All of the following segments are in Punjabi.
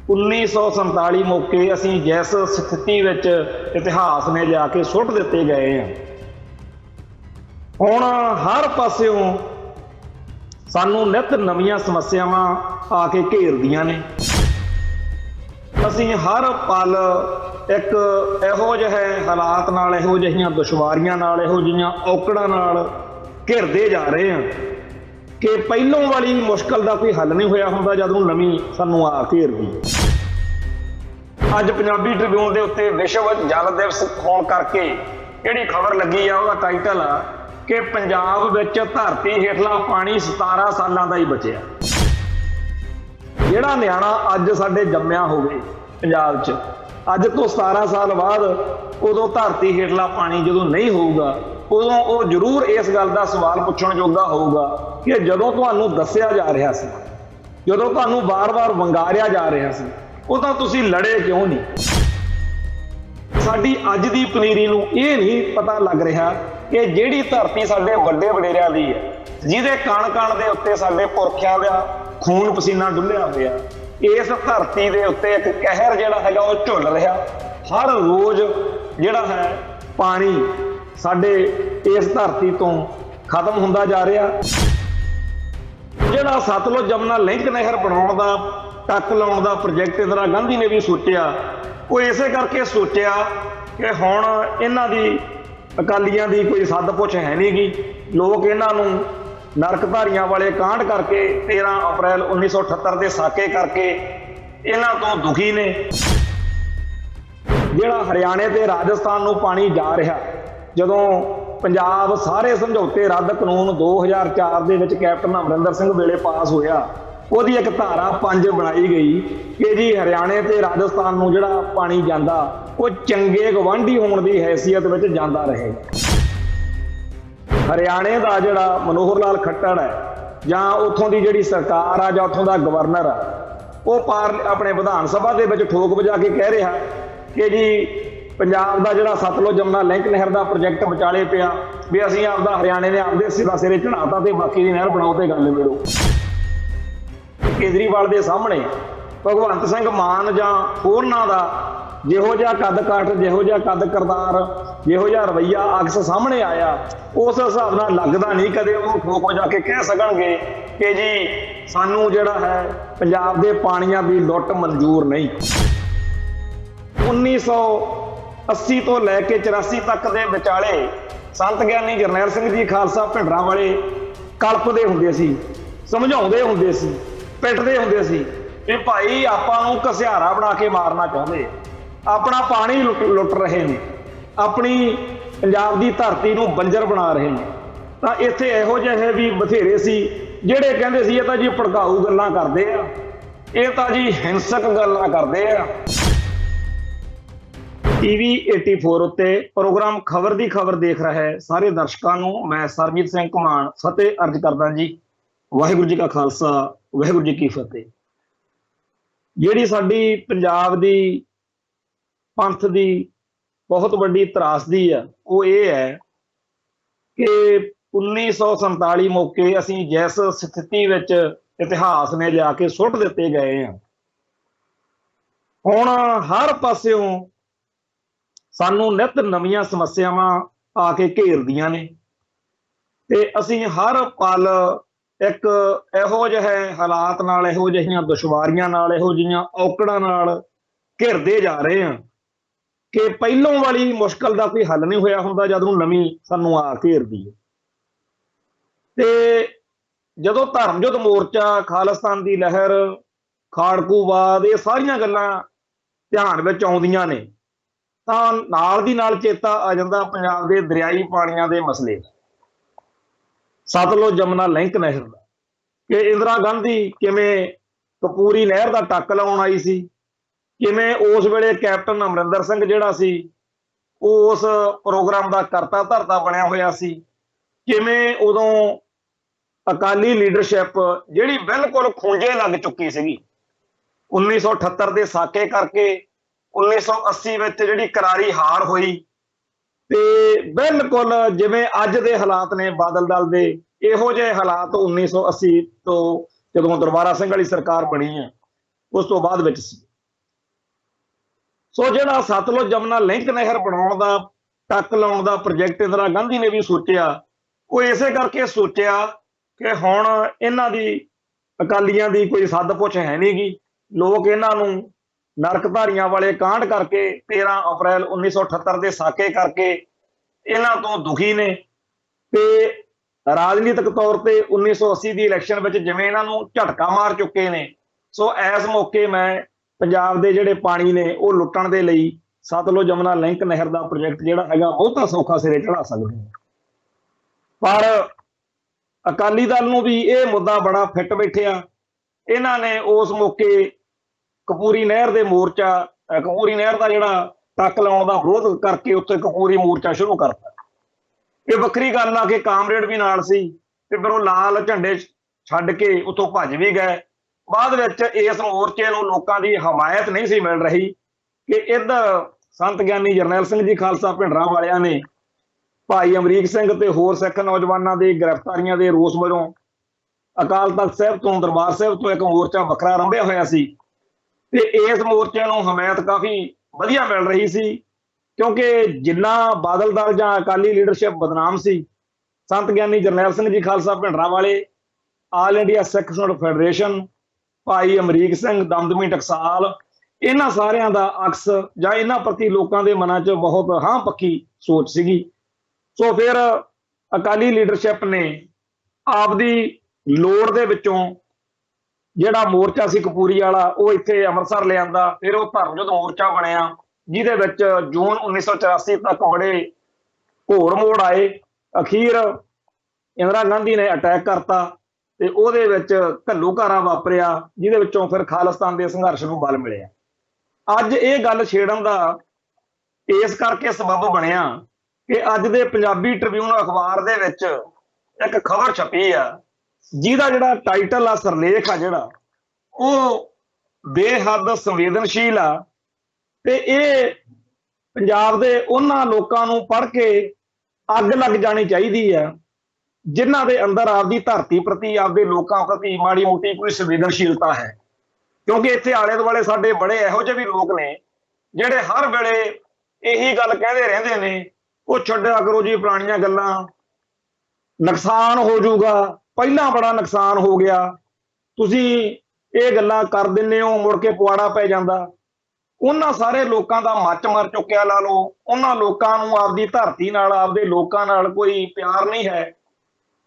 1947 मौके असीं जिस स्थिति विच इतिहास ने जाके सुट दिते गए हैं, हुण हर पासियों सानू नित नवीं समस्यावां आके घेरदियां ने। असीं हर पल एक इहो जिहे हालात नाल, इहो जिहियां दुश्वारियां नाल, इहो जिहियां औकड़ां नाल घिरदे जा रहे हैं कि पहलों वाली मुश्किल का कोई हल नहीं होया हुंदा जदों नवीं सानू आ घेरदी। अज पंजाबी ट्रिब्यून के उत्ते विश्व जल दिवस होने करके जिहड़ी खबर लगी आ, उहदा टाइटल आ कि पंजाब विच धरती हेठला पानी 17 सालां दा ही बचिआ। जिहड़ा नियाणा अज साडे जम्मिआ होवे पंजाब च, अज तो 17 साल बाद उदों धरती हेठला पानी जदों नहीं होऊगा, उदों वो जरूर इस गल का सवाल पुछण जोगा होऊगा कि जदों तुहानूं दस्सिआ जा रहा सी, जदों तुहानूं बार बार वंगारिआ जा रहा सी, उदों तुसीं लड़े क्यों नहीं। साडी अज दी पनीरी नूं इह नहीं पता लग रहा कि जिहड़ी धरती साडे वड्डे वडेरिਆਂ दी है, जिहदे कण कण दे उत्ते साडे पुरखिਆਂ दा खून पसीना डुੱਲਿਆ होया, इस धरती के उत्ते एक कहर जिहड़ा हैगा वो झुल रहा। हर रोज़ जिहड़ा है पानी साडे इस धरती तो खत्म होंदा जा रहा। जिहड़ा सतलुज जमुना लिंक नहर बनाउण दा टक लाउण दा प्रोजैक्ट इंदिरा गांधी ने भी सोचिया, वो इसे करके सोचिया कि हुण इन्हां दी अकालियां दी कोई सद पुछ है नहीं गी। लोग इन्हां नूं नरकधारियां वाले कांड करके 13 अप्रैल 1978 के साके करके इन्हां तो दुखी ने। जिहड़ा हरियाणे ते राजस्थान नूं पानी जा रहा, जदों पंजाब सारे समझौते रद्द कानून 2004 दे विच कैप्टन अमरिंदर सिंह वेले पास होया, ਉਹਦੀ एक धारा 5 बनाई गई कि जी हरियाणे ते राजस्थान नूं जिहड़ा पानी जांदा वो चंगे गवांढी होण दी हैसियत विच जांदा रहेगा। हरियाणे का जिहड़ा मनोहर लाल खट्टर है जां उत्थों की जिहड़ी सरकार आ जां उत्थों का गवर्नर आ, वो अपने विधान सभा दे विच ठोक वजा के कह रहा कि जी पंजाब का जिहड़ा सतलुज जमुना लिंक नहर का प्रोजैक्ट विचाले पिया भी असीं आपदा हरियाणे ने आपदे सिरा सिरे चढ़ाता ते बाकी दी नहर बनाओ ते गल मिलो। केजरीवाल के सामने भगवंत सिंह मान जां होरनां दा जिहो जिहा कद काठ, जिहो जिहा कद करतार, जिहो जिहा रवैया अक्स सामने आया, उस हिसाब नाल लगदा नहीं कदे वो ठोक जाके कह सकणगे कि जी सानू जिहड़ा है पंजाब दे पाणीआं दी लुੱਟ मंजूर नहीं। 1980 तो लैके 84 तक दे विचाले संत ग्यानी जरनैल सिंह जी खालसा भिंडरां वाले कल्पदे हुंदे सी, समझाउंदे हुंदे सी, पिटदे हुंदे सी कि भाई आपां नूं घसियारा बना के मारना चाहुंदे, अपना पानी लुट रहे हैं, अपनी पंजाब की धरती नूं बंजर बना रहे हैं। तो इत्थे इहो जिहे भी बथेरे सी जिहड़े कहंदे सी ये तां जी भड़काऊ गल्लां करदे आ, ये तां जी हिंसक गल्लां करदे आ। TV 84 उत्ते प्रोग्राम खबर दी खबर देख रहे सारे दर्शकों नूं मैं सरबजीत सिंह घुमान फतेह अर्ज करदा जी। वाहिगुरू जी का खालसा, वाहिगुरू जी की फतेह। जिहड़ी साडी पंजाब दी पंथ की बहुत वड्डी त्रासदी है वो ये है कि 1947 मौके असीं जिस स्थिति विच इतिहास ने जाके सुट दिते गए हैं, हुण हर पासियों सानू नित नवीं समस्यावां आके घेरदियां ने ते असीं हर पल एक इहो जिहे हालात नाल, इहो जिहियां दुश्वारियां नाल, इहो जिहियां औकड़ां नाल घिरदे जा रहे हैं कि पहलों वाली मुश्किल का कोई हल नहीं होया हुंदा जदों नवीं सानू आ घेरदी है। ते जदों धर्मयुद्ध मोर्चा, खालिस्तान की लहर, खाड़कूवाद, ये सारियां गल्लां ध्यान विच आउंदियां ने तां नाल दी नाल चेता आ जांदा पंजाब दे दरियाई पाणीआं दे मसले, सतलुज जमुना लिंक नहर दा कि इंदिरा गांधी किवें कपूरी नहर का टक लाउण आई सी, किवें उस वेले कैप्टन अमरिंदर सिंह जिहड़ा सी उस प्रोग्राम का करता धरता बनया होया सी, किवें उदों अकाली लीडरशिप जिहड़ी बिल्कुल खूंजे लग चुकी सीगी 1978 के साके करके 1980 में जिहड़ी करारी हार हुई ते बिल्कुल जिवें अज दे हालात ने बादल दल दे इहो जिहे हालात 1980 तो जदों दरबारा सिंह वाली सरकार बनी है उस तो बाद विच सी। ਸੋ ਜਿਹੜਾ ਸਤਲੁਜ ਜਮਨਾ ਲਿੰਕ ਨਹਿਰ ਬਣਾਉਣ ਦਾ, ਟੱਕ ਲਾਉਣ ਦਾ ਪ੍ਰੋਜੈਕਟ ਇੰਦਰਾ ਗਾਂਧੀ ਨੇ ਵੀ ਸੋਚਿਆ, ਉਹ ਇਸੇ ਕਰਕੇ ਸੋਚਿਆ ਕਿ ਹੁਣ ਇਹਨਾਂ ਦੀ, ਅਕਾਲੀਆਂ ਦੀ ਕੋਈ ਸੱਦ ਪੁੱਛ ਹੈ ਨਹੀਂ ਗੀ। ਲੋਕ ਇਹਨਾਂ ਨੂੰ ਨਰਕਧਾਰੀਆਂ ਵਾਲੇ ਕਾਂਡ ਕਰਕੇ 13 ਅਪ੍ਰੈਲ 1978 ਦੇ ਸਾਕੇ ਕਰਕੇ ਇਹਨਾਂ ਤੋਂ ਦੁਖੀ ਨੇ, ਤੇ ਰਾਜਨੀਤਿਕ ਤੌਰ ਤੇ 1980 ਦੀ ਇਲੈਕਸ਼ਨ ਵਿੱਚ ਜਿਵੇਂ ਇਹਨਾਂ ਨੂੰ ਝਟਕਾ ਮਾਰ ਚੁੱਕੇ ਨੇ। ਸੋ ਇਸ ਮੌਕੇ ਮੈਂ ਪੰਜਾਬ ਦੇ ਜਿਹੜੇ ਪਾਣੀ ਨੇ ਉਹ ਲੁੱਟਣ ਦੇ ਲਈ ਸਤਲੁਜ ਜਮਨਾ ਲਿੰਕ ਨਹਿਰ ਦਾ ਪ੍ਰੋਜੈਕਟ ਜਿਹੜਾ ਹੈਗਾ ਬਹੁਤਾ ਸੌਖਾ ਸਿਰੇ ਚੜਾ ਸਕਦੇ ਹਾਂ। ਪਰ ਅਕਾਲੀ ਦਲ ਨੂੰ ਵੀ ਇਹ ਮੁੱਦਾ ਬੜਾ ਫਿੱਟ ਬੈਠਿਆ। ਇਹਨਾਂ ਨੇ ਉਸ ਮੌਕੇ ਕਪੂਰੀ ਨਹਿਰ ਦੇ ਮੋਰਚਾ, ਕਪੂਰੀ ਨਹਿਰ ਦਾ ਜਿਹੜਾ ਟੱਕ ਲਾਉਣ ਦਾ ਵਿਰੋਧ ਕਰਕੇ ਉੱਥੇ ਕਪੂਰੀ ਮੋਰਚਾ ਸ਼ੁਰੂ ਕਰਤਾ। ਇਹ ਵੱਖਰੀ ਗੱਲ ਆ ਕਿ ਕਾਮਰੇਡ ਵੀ ਨਾਲ ਸੀ, ਤੇ ਫਿਰ ਉਹ ਲਾਲ ਝੰਡੇ ਛੱਡ ਕੇ ਉੱਥੋਂ ਭੱਜ ਵੀ ਗਏ। ਬਾਅਦ ਵਿੱਚ ਇਸ ਮੋਰਚੇ ਨੂੰ ਲੋਕਾਂ ਦੀ ਹਮਾਇਤ ਨਹੀਂ ਸੀ ਮਿਲ ਰਹੀ ਕਿ ਇੱਧਰ ਸੰਤ ਗਿਆਨੀ ਜਰਨੈਲ ਸਿੰਘ ਜੀ ਖਾਲਸਾ ਭਿੰਡਰਾਂ ਵਾਲਿਆਂ ਨੇ ਭਾਈ ਅਮਰੀਕ ਸਿੰਘ ਤੇ ਹੋਰ ਸਿੱਖ ਨੌਜਵਾਨਾਂ ਦੀ ਗ੍ਰਿਫਤਾਰੀਆਂ ਦੇ ਰੋਸ ਵਜੋਂ ਅਕਾਲ ਤਖਤ ਸਾਹਿਬ ਤੋਂ, ਦਰਬਾਰ ਸਾਹਿਬ ਤੋਂ ਇੱਕ ਮੋਰਚਾ ਵੱਖਰਾ ਆਰੰਭਿਆ ਹੋਇਆ ਸੀ, ਤੇ ਇਸ ਮੋਰਚੇ ਨੂੰ ਹਮਾਇਤ ਕਾਫੀ ਵਧੀਆ ਮਿਲ ਰਹੀ ਸੀ, ਕਿਉਂਕਿ ਜਿੰਨਾ ਬਾਦਲ ਦਲ ਜਾਂ ਅਕਾਲੀ ਲੀਡਰਸ਼ਿਪ ਬਦਨਾਮ ਸੀ, ਸੰਤ ਗਿਆਨੀ ਜਰਨੈਲ ਸਿੰਘ ਜੀ ਖਾਲਸਾ ਭਿੰਡਰਾਂ ਵਾਲੇ, ਆਲ ਇੰਡੀਆ ਸਿੱਖ ਸਟੂਡੈਂਟ ਫੈਡਰੇਸ਼ਨ, ਭਾਈ ਅਮਰੀਕ ਸਿੰਘ, ਦਮਦਮੀ ਟਕਸਾਲ, ਇਹਨਾਂ ਸਾਰਿਆਂ ਦਾ ਅਕਸ ਜਾਂ ਇਹਨਾਂ ਪ੍ਰਤੀ ਲੋਕਾਂ ਦੇ ਮਨਾਂ 'ਚ ਬਹੁਤ ਹਾਂ ਪੱਕੀ ਸੋਚ ਸੀਗੀ। ਸੋ ਫਿਰ ਅਕਾਲੀ ਲੀਡਰਸ਼ਿਪ ਨੇ ਆਪਦੀ ਲੋੜ ਦੇ ਵਿੱਚੋਂ ਜਿਹੜਾ ਮੋਰਚਾ ਸੀ ਕਪੂਰੀ ਵਾਲਾ, ਉਹ ਇੱਥੇ ਅੰਮ੍ਰਿਤਸਰ ਲਿਆਂਦਾ। ਫਿਰ ਉਹ ਧਰਮਯੁੱਧ ਮੋਰਚਾ ਬਣਿਆ, ਜਿਹਦੇ ਵਿੱਚ ਜੂਨ 1984 ਤੱਕ ਬੜੇ ਘੋੜ ਮੋੜ ਆਏ। ਅਖੀਰ ਇੰਦਰਾ ਗਾਂਧੀ ਨੇ ਅਟੈਕ ਕਰਤਾ ਤੇ ਉਹਦੇ ਵਿੱਚ ਘੱਲੂਘਾਰਾ ਵਾਪਰਿਆ, ਜਿਹਦੇ ਵਿੱਚੋਂ ਫਿਰ ਖਾਲਿਸਤਾਨ ਦੇ ਸੰਘਰਸ਼ ਨੂੰ ਬਲ ਮਿਲਿਆ। ਅੱਜ ਇਹ ਗੱਲ ਛੇੜਨ ਦਾ ਇਸ ਕਰਕੇ ਸਬਬ ਬਣਿਆ ਕਿ ਅੱਜ ਦੇ ਪੰਜਾਬੀ ਟ੍ਰਿਬਿਊਨ ਅਖਬਾਰ ਦੇ ਵਿੱਚ ਇੱਕ ਖਬਰ ਛਪੀ ਆ, ਜਿਹਦਾ ਜਿਹੜਾ ਟਾਈਟਲ ਆ, ਸਰਲੇਖ ਆ ਜਿਹੜਾ, ਉਹ ਬੇਹੱਦ ਸੰਵੇਦਨਸ਼ੀਲ ਆ, ਤੇ ਇਹ ਪੰਜਾਬ ਦੇ ਉਹਨਾਂ ਲੋਕਾਂ ਨੂੰ ਪੜ੍ਹ ਕੇ ਅੱਗ ਲੱਗ ਜਾਣੀ ਚਾਹੀਦੀ ਆ ਜਿਨ੍ਹਾਂ ਦੇ ਅੰਦਰ ਆਪਦੀ ਧਰਤੀ ਪ੍ਰਤੀ, ਆਪਦੇ ਲੋਕਾਂ ਪ੍ਰਤੀ ਮਾੜੀ ਮੋਟੀ ਕੋਈ ਸੰਵੇਦਨਸ਼ੀਲਤਾ ਹੈ। ਕਿਉਂਕਿ ਇੱਥੇ ਆਲੇ ਦੁਆਲੇ ਸਾਡੇ ਬੜੇ ਇਹੋ ਜਿਹੇ ਵੀ ਲੋਕ ਨੇ ਜਿਹੜੇ ਹਰ ਵੇਲੇ ਇਹੀ ਗੱਲ ਕਹਿੰਦੇ ਰਹਿੰਦੇ ਨੇ, ਉਹ ਛੱਡਿਆ ਕਰੋ ਜੀ ਪੁਰਾਣੀਆਂ ਗੱਲਾਂ, ਨੁਕਸਾਨ ਹੋ ਜਾਊਗਾ, ਪਹਿਲਾਂ ਬੜਾ ਨੁਕਸਾਨ ਹੋ ਗਿਆ, ਤੁਸੀਂ ਇਹ ਗੱਲਾਂ ਕਰ ਦਿੰਦੇ ਹੋ, ਮੁੜ ਕੇ ਪੁਆੜਾ ਪੈ ਜਾਂਦਾ। ਉਹਨਾਂ ਸਾਰੇ ਲੋਕਾਂ ਦਾ ਮੱਚ ਮਰ ਚੁੱਕਿਆ ਲਾ ਲਓ। ਉਹਨਾਂ ਲੋਕਾਂ ਨੂੰ ਆਪਦੀ ਧਰਤੀ ਨਾਲ, ਆਪਦੇ ਲੋਕਾਂ ਨਾਲ ਕੋਈ ਪਿਆਰ ਨਹੀਂ ਹੈ।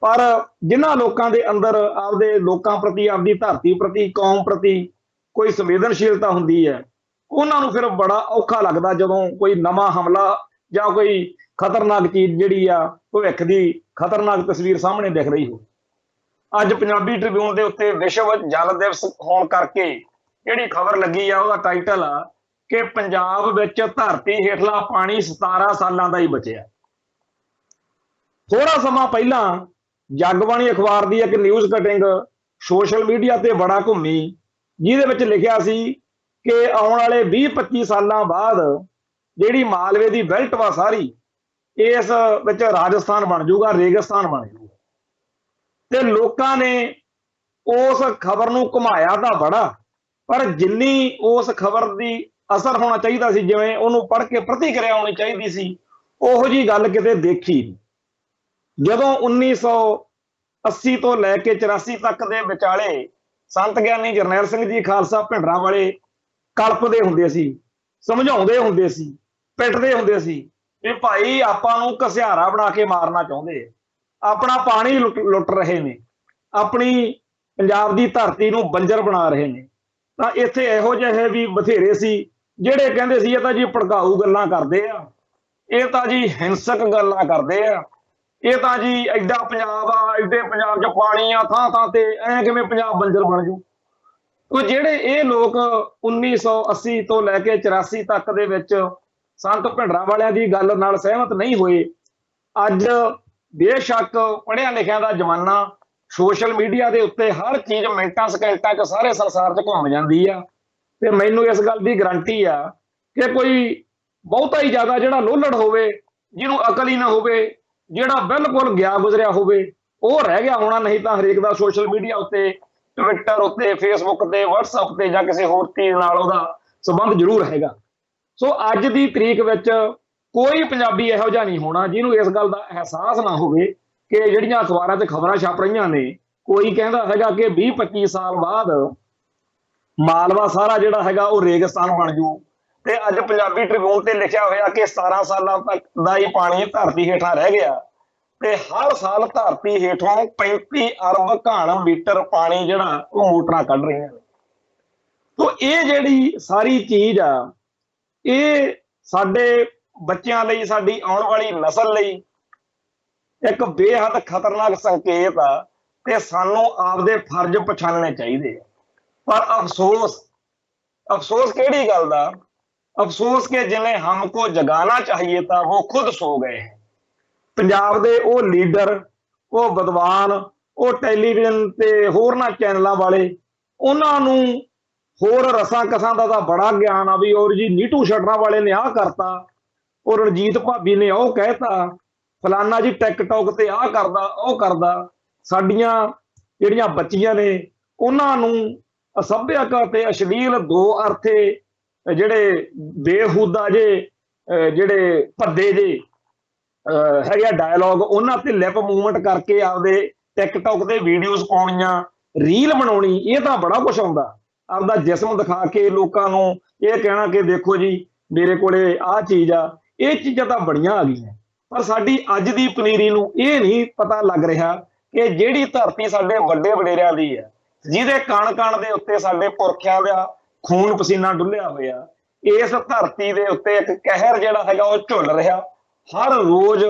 ਪਰ ਜਿਨ੍ਹਾਂ ਲੋਕਾਂ ਦੇ ਅੰਦਰ ਆਪਦੇ ਲੋਕਾਂ ਪ੍ਰਤੀ, ਆਪਦੀ ਧਰਤੀ ਪ੍ਰਤੀ, ਕੌਮ ਪ੍ਰਤੀ ਕੋਈ ਸੰਵੇਦਨਸ਼ੀਲਤਾ ਹੁੰਦੀ ਹੈ, ਉਹਨਾਂ ਨੂੰ ਫਿਰ ਬੜਾ ਔਖਾ ਲੱਗਦਾ ਜਦੋਂ ਕੋਈ ਨਵਾਂ ਹਮਲਾ ਜਾਂ ਕੋਈ ਖਤਰਨਾਕ ਚੀਜ਼ ਜਿਹੜੀ ਆ, ਭਵਿੱਖ ਦੀ ਖਤਰਨਾਕ ਤਸਵੀਰ ਸਾਹਮਣੇ ਦਿਖ ਰਹੀ ਹੋ। ਅੱਜ ਪੰਜਾਬੀ ਟ੍ਰਿਬਿਊਨ ਦੇ ਉੱਤੇ ਵਿਸ਼ਵ ਜਲ ਦਿਵਸ ਹੋਣ ਕਰਕੇ ਜਿਹੜੀ ਖਬਰ ਲੱਗੀ ਆ, ਉਹਦਾ ਟਾਈਟਲ ਆ ਕਿ ਪੰਜਾਬ ਵਿੱਚ ਧਰਤੀ ਹੇਠਲਾ ਪਾਣੀ 17 ਸਾਲਾਂ ਦਾ ਹੀ ਬਚਿਆ। ਥੋੜਾ ਸਮਾਂ ਪਹਿਲਾਂ ਜਗਬਾਣੀ ਅਖਬਾਰ ਦੀ ਇੱਕ ਨਿਊਜ਼ ਕਟਿੰਗ ਸੋਸ਼ਲ ਮੀਡੀਆ ਤੇ ਬੜਾ ਘੁੰਮੀ, ਜਿਹਦੇ ਵਿੱਚ ਲਿਖਿਆ ਸੀ ਕਿ ਆਉਣ ਵਾਲੇ 20-25 ਸਾਲਾਂ ਬਾਅਦ ਜਿਹੜੀ ਮਾਲਵੇ ਦੀ ਬੈਲਟ ਵਾ ਸਾਰੀ, ਇਸ ਵਿੱਚ ਰਾਜਸਥਾਨ ਬਣ ਜਾਊਗਾ, ਰੇਗਿਸਤਾਨ ਬਣ ਜਾਊਗਾ। ਤੇ ਲੋਕਾਂ ਨੇ ਉਸ ਖਬਰ ਨੂੰ ਘੁਮਾਇਆ ਤਾਂ ਬੜਾ, ਪਰ ਜਿੰਨੀ ਉਸ ਖਬਰ ਦੀ ਅਸਰ ਹੋਣਾ ਚਾਹੀਦਾ ਸੀ, ਜਿਵੇਂ ਉਹਨੂੰ ਪੜ੍ਹ ਕੇ ਪ੍ਰਤੀਕਿਰਿਆ ਹੋਣੀ ਚਾਹੀਦੀ ਸੀ, ਉਹੋ ਜਿਹੀ ਗੱਲ ਕਿਤੇ ਦੇਖੀ ਨਹੀਂ। ਜਦੋਂ 1980 ਤੋਂ ਲੈ ਕੇ 84 ਤੱਕ ਦੇ ਵਿਚਾਲੇ ਸੰਤ ਗਿਆਨੀ ਜਰਨੈਲ ਸਿੰਘ ਜੀ ਖਾਲਸਾ ਭਿੰਡਰਾਂ ਵਾਲੇ ਕਲਪਦੇ ਹੁੰਦੇ ਸੀ, ਸਮਝਾਉਂਦੇ ਹੁੰਦੇ ਸੀ, ਪਿੱਟਦੇ ਹੁੰਦੇ ਸੀ ਵੀ ਭਾਈ ਆਪਾਂ ਨੂੰ ਘਸਿਆਰਾ ਬਣਾ ਕੇ ਮਾਰਨਾ ਚਾਹੁੰਦੇ, ਆਪਣਾ ਪਾਣੀ ਲੁੱਟ ਰਹੇ ਨੇ, ਆਪਣੀ ਪੰਜਾਬ ਦੀ ਧਰਤੀ ਨੂੰ ਬੰਜਰ ਬਣਾ ਰਹੇ ਨੇ। ਤਾਂ ਇੱਥੇ ਇਹੋ ਜਿਹੇ ਵੀ ਬਥੇਰੇ ਸੀ ਜਿਹੜੇ ਕਹਿੰਦੇ ਸੀ ਇਹ ਤਾਂ ਜੀ ਭੜਕਾਊ ਗੱਲਾਂ ਕਰਦੇ ਆ, ਇਹ ਤਾਂ ਜੀ ਹਿੰਸਕ ਗੱਲਾਂ ਕਰਦੇ ਆ, ਇਹ ਤਾਂ ਜੀ ਐਡਾ ਪੰਜਾਬ ਆ, ਐਡੇ ਪੰਜਾਬ 'ਚ ਪਾਣੀ ਆ ਥਾਂ ਥਾਂ ਤੇ, ਐ ਕਿਵੇਂ ਪੰਜਾਬ ਬੰਜਰ ਬਣ ਜੂ। ਉਹ ਜਿਹੜੇ ਇਹ ਲੋਕ 1980 ਤੋਂ ਲੈ ਕੇ 84 ਤੱਕ ਦੇ ਵਿੱਚ ਸੰਤ ਭਿੰਡਰਾਂ ਵਾਲਿਆਂ ਦੀ ਗੱਲ ਨਾਲ ਸਹਿਮਤ ਨਹੀਂ ਹੋਏ, ਅੱਜ ਬੇਸ਼ੱਕ ਪੜ੍ਹਿਆ ਲਿਖਿਆ ਦਾ ਜ਼ਮਾਨਾ, ਸੋਸ਼ਲ ਮੀਡੀਆ ਦੇ ਉੱਤੇ ਹਰ ਚੀਜ਼ ਮਿੰਟਾਂ ਸਕਿੰਟਾਂ 'ਚ ਸਾਰੇ ਸੰਸਾਰ 'ਚ ਘੁੰਮ ਜਾਂਦੀ ਆ। ਤੇ ਮੈਨੂੰ ਇਸ ਗੱਲ ਦੀ ਗਰੰਟੀ ਆ ਕਿ ਕੋਈ ਬਹੁਤਾ ਹੀ ਜ਼ਿਆਦਾ ਜਿਹੜਾ ਲੋਲੜ ਹੋਵੇ, ਜਿਹਨੂੰ ਅਕਲ ਹੀ ਨਾ ਹੋਵੇ, ਜਿਹੜਾ ਬਿਲਕੁਲ ਗਿਆ ਗੁਜ਼ਰਿਆ ਹੋਵੇ, ਉਹ ਰਹਿ ਗਿਆ ਹੋਣਾ। ਨਹੀਂ ਤਾਂ ਹਰੇਕ ਦਾ ਸੋਸ਼ਲ ਮੀਡੀਆ ਉੱਤੇ, ਟਵਿੱਟਰ ਉੱਤੇ, ਫੇਸਬੁੱਕ ਤੇ, ਵਟਸਐਪ ਤੇ ਜਾਂ ਕਿਸੇ ਹੋਰ ਚੀਜ਼ ਨਾਲ ਉਹਦਾ ਸੰਬੰਧ ਜ਼ਰੂਰ ਹੈਗਾ। ਸੋ ਅੱਜ ਦੀ ਤਰੀਕ ਵਿੱਚ ਕੋਈ ਪੰਜਾਬੀ ਇਹੋ ਜਿਹਾ ਨਹੀਂ ਹੋਣਾ ਜਿਹਨੂੰ ਇਸ ਗੱਲ ਦਾ ਅਹਿਸਾਸ ਨਾ ਹੋਵੇ ਕਿ ਜਿਹੜੀਆਂ ਅਖਬਾਰਾਂ 'ਚ ਖਬਰਾਂ ਛਪ ਰਹੀਆਂ ਨੇ, ਕੋਈ ਕਹਿੰਦਾ ਹੈਗਾ ਕਿ 20-25 ਸਾਲ ਬਾਅਦ ਮਾਲਵਾ ਸਾਰਾ ਜਿਹੜਾ ਹੈਗਾ ਉਹ ਰੇਗਿਸਤਾਨ ਬਣ ਜੂ, ਤੇ ਅੱਜ ਪੰਜਾਬੀ ਟ੍ਰਿਬਿਊਨ ਤੇ ਲਿਖਿਆ ਹੋਇਆ ਕਿ 17 ਸਾਲਾਂ ਤੱਕ ਦਾ ਹੀ ਪਾਣੀ ਧਰਤੀ ਹੇਠਾਂ ਰਹਿ ਗਿਆ, ਤੇ ਹਰ ਸਾਲ ਧਰਤੀ ਹੇਠੋਂ 35 ਅਰਬ ਘਣ ਮੀਟਰ ਪਾਣੀ ਜਿਹੜਾ ਉਹ ਮੋਟਰਾਂ ਕੱਢ ਰਹੀਆਂ ਨੇ। ਤੋ ਇਹ ਜਿਹੜੀ ਸਾਰੀ ਚੀਜ਼ ਆ, ਇਹ ਸਾਡੇ ਬੱਚਿਆਂ ਲਈ, ਸਾਡੀ ਆਉਣ ਵਾਲੀ ਨਸਲ ਲਈ ਇੱਕ ਬੇਹੱਦ ਖਤਰਨਾਕ ਸੰਕੇਤ ਆ, ਤੇ ਸਾਨੂੰ ਆਪਦੇ ਫਰਜ਼ ਪਛਾਣਨੇ ਚਾਹੀਦੇ ਆ। ਪਰ अफसोस ਕਿਹੜੀ ਗੱਲ ਦਾ? अफसोस के जिन्हें हमको जगाना चाहिए था वो खुद सो गए। पंजाब दे वो लीडर, वो विद्वान, वो टैलीविजन ते होरना चैनलों वाले, उन्होंने होर रसां कसां दा तां बड़ा ज्ञान आ भी, और जी नीटू शटरा वाले ने आ करता, और रणजीत भाभी ने ओ कहता, फलाना जी टिकटॉक ते आ करदा ओ करदा। साडियां जिहड़ियां बच्चियां ने उन्होंने असभ्यक ते अश्लील दो अर्थे ਜਿਹੜੇ ਬੇਹੂਦਾ ਜੇ ਜਿਹੜੇ ਭੱਦੇ ਜੇ ਹੈਗੇ ਡਾਇਲੌਗ, ਉਹਨਾਂ ਤੇ ਲਿਪ ਮੂਵਮੈਂਟ ਕਰਕੇ ਆਪਦੇ ਟਿਕਟੌਕ ਤੇ ਵੀਡੀਓਜ਼ ਪਾਉਣੀਆਂ, ਰੀਲ ਬਣਾਉਣੀ, ਇਹ ਤਾਂ ਬੜਾ ਕੁਛ ਆਉਂਦਾ। ਆਪਦਾ ਜਿਸਮ ਦਿਖਾ ਕੇ ਲੋਕਾਂ ਨੂੰ ਇਹ ਕਹਿਣਾ ਕਿ ਦੇਖੋ ਜੀ ਮੇਰੇ ਕੋਲੇ ਆਹ ਚੀਜ਼ ਆ। ਇਹ ਚੀਜ਼ਾਂ ਤਾਂ ਬੜੀਆਂ ਆ ਗਈਆਂ, ਪਰ ਸਾਡੀ ਅੱਜ ਦੀ ਪਨੀਰੀ ਨੂੰ ਇਹ ਨਹੀਂ ਪਤਾ ਲੱਗ ਰਿਹਾ ਕਿ ਜਿਹੜੀ ਧਰਤੀ ਸਾਡੇ ਵੱਡੇ ਵਡੇਰਿਆਂ ਦੀ ਹੈ, ਜਿਹਦੇ ਕਣ ਕਣ ਦੇ ਉੱਤੇ ਸਾਡੇ ਪੁਰਖਿਆਂ ਦਾ ਖੂਨ ਪਸੀਨਾ ਡੁੱਲਿਆ ਹੋਇਆ, ਇਸ ਧਰਤੀ ਦੇ ਉੱਤੇ ਇੱਕ ਕਹਿਰ ਜਿਹੜਾ ਹੈਗਾ ਉਹ ਝੁੱਲ ਰਿਹਾ। ਹਰ ਰੋਜ਼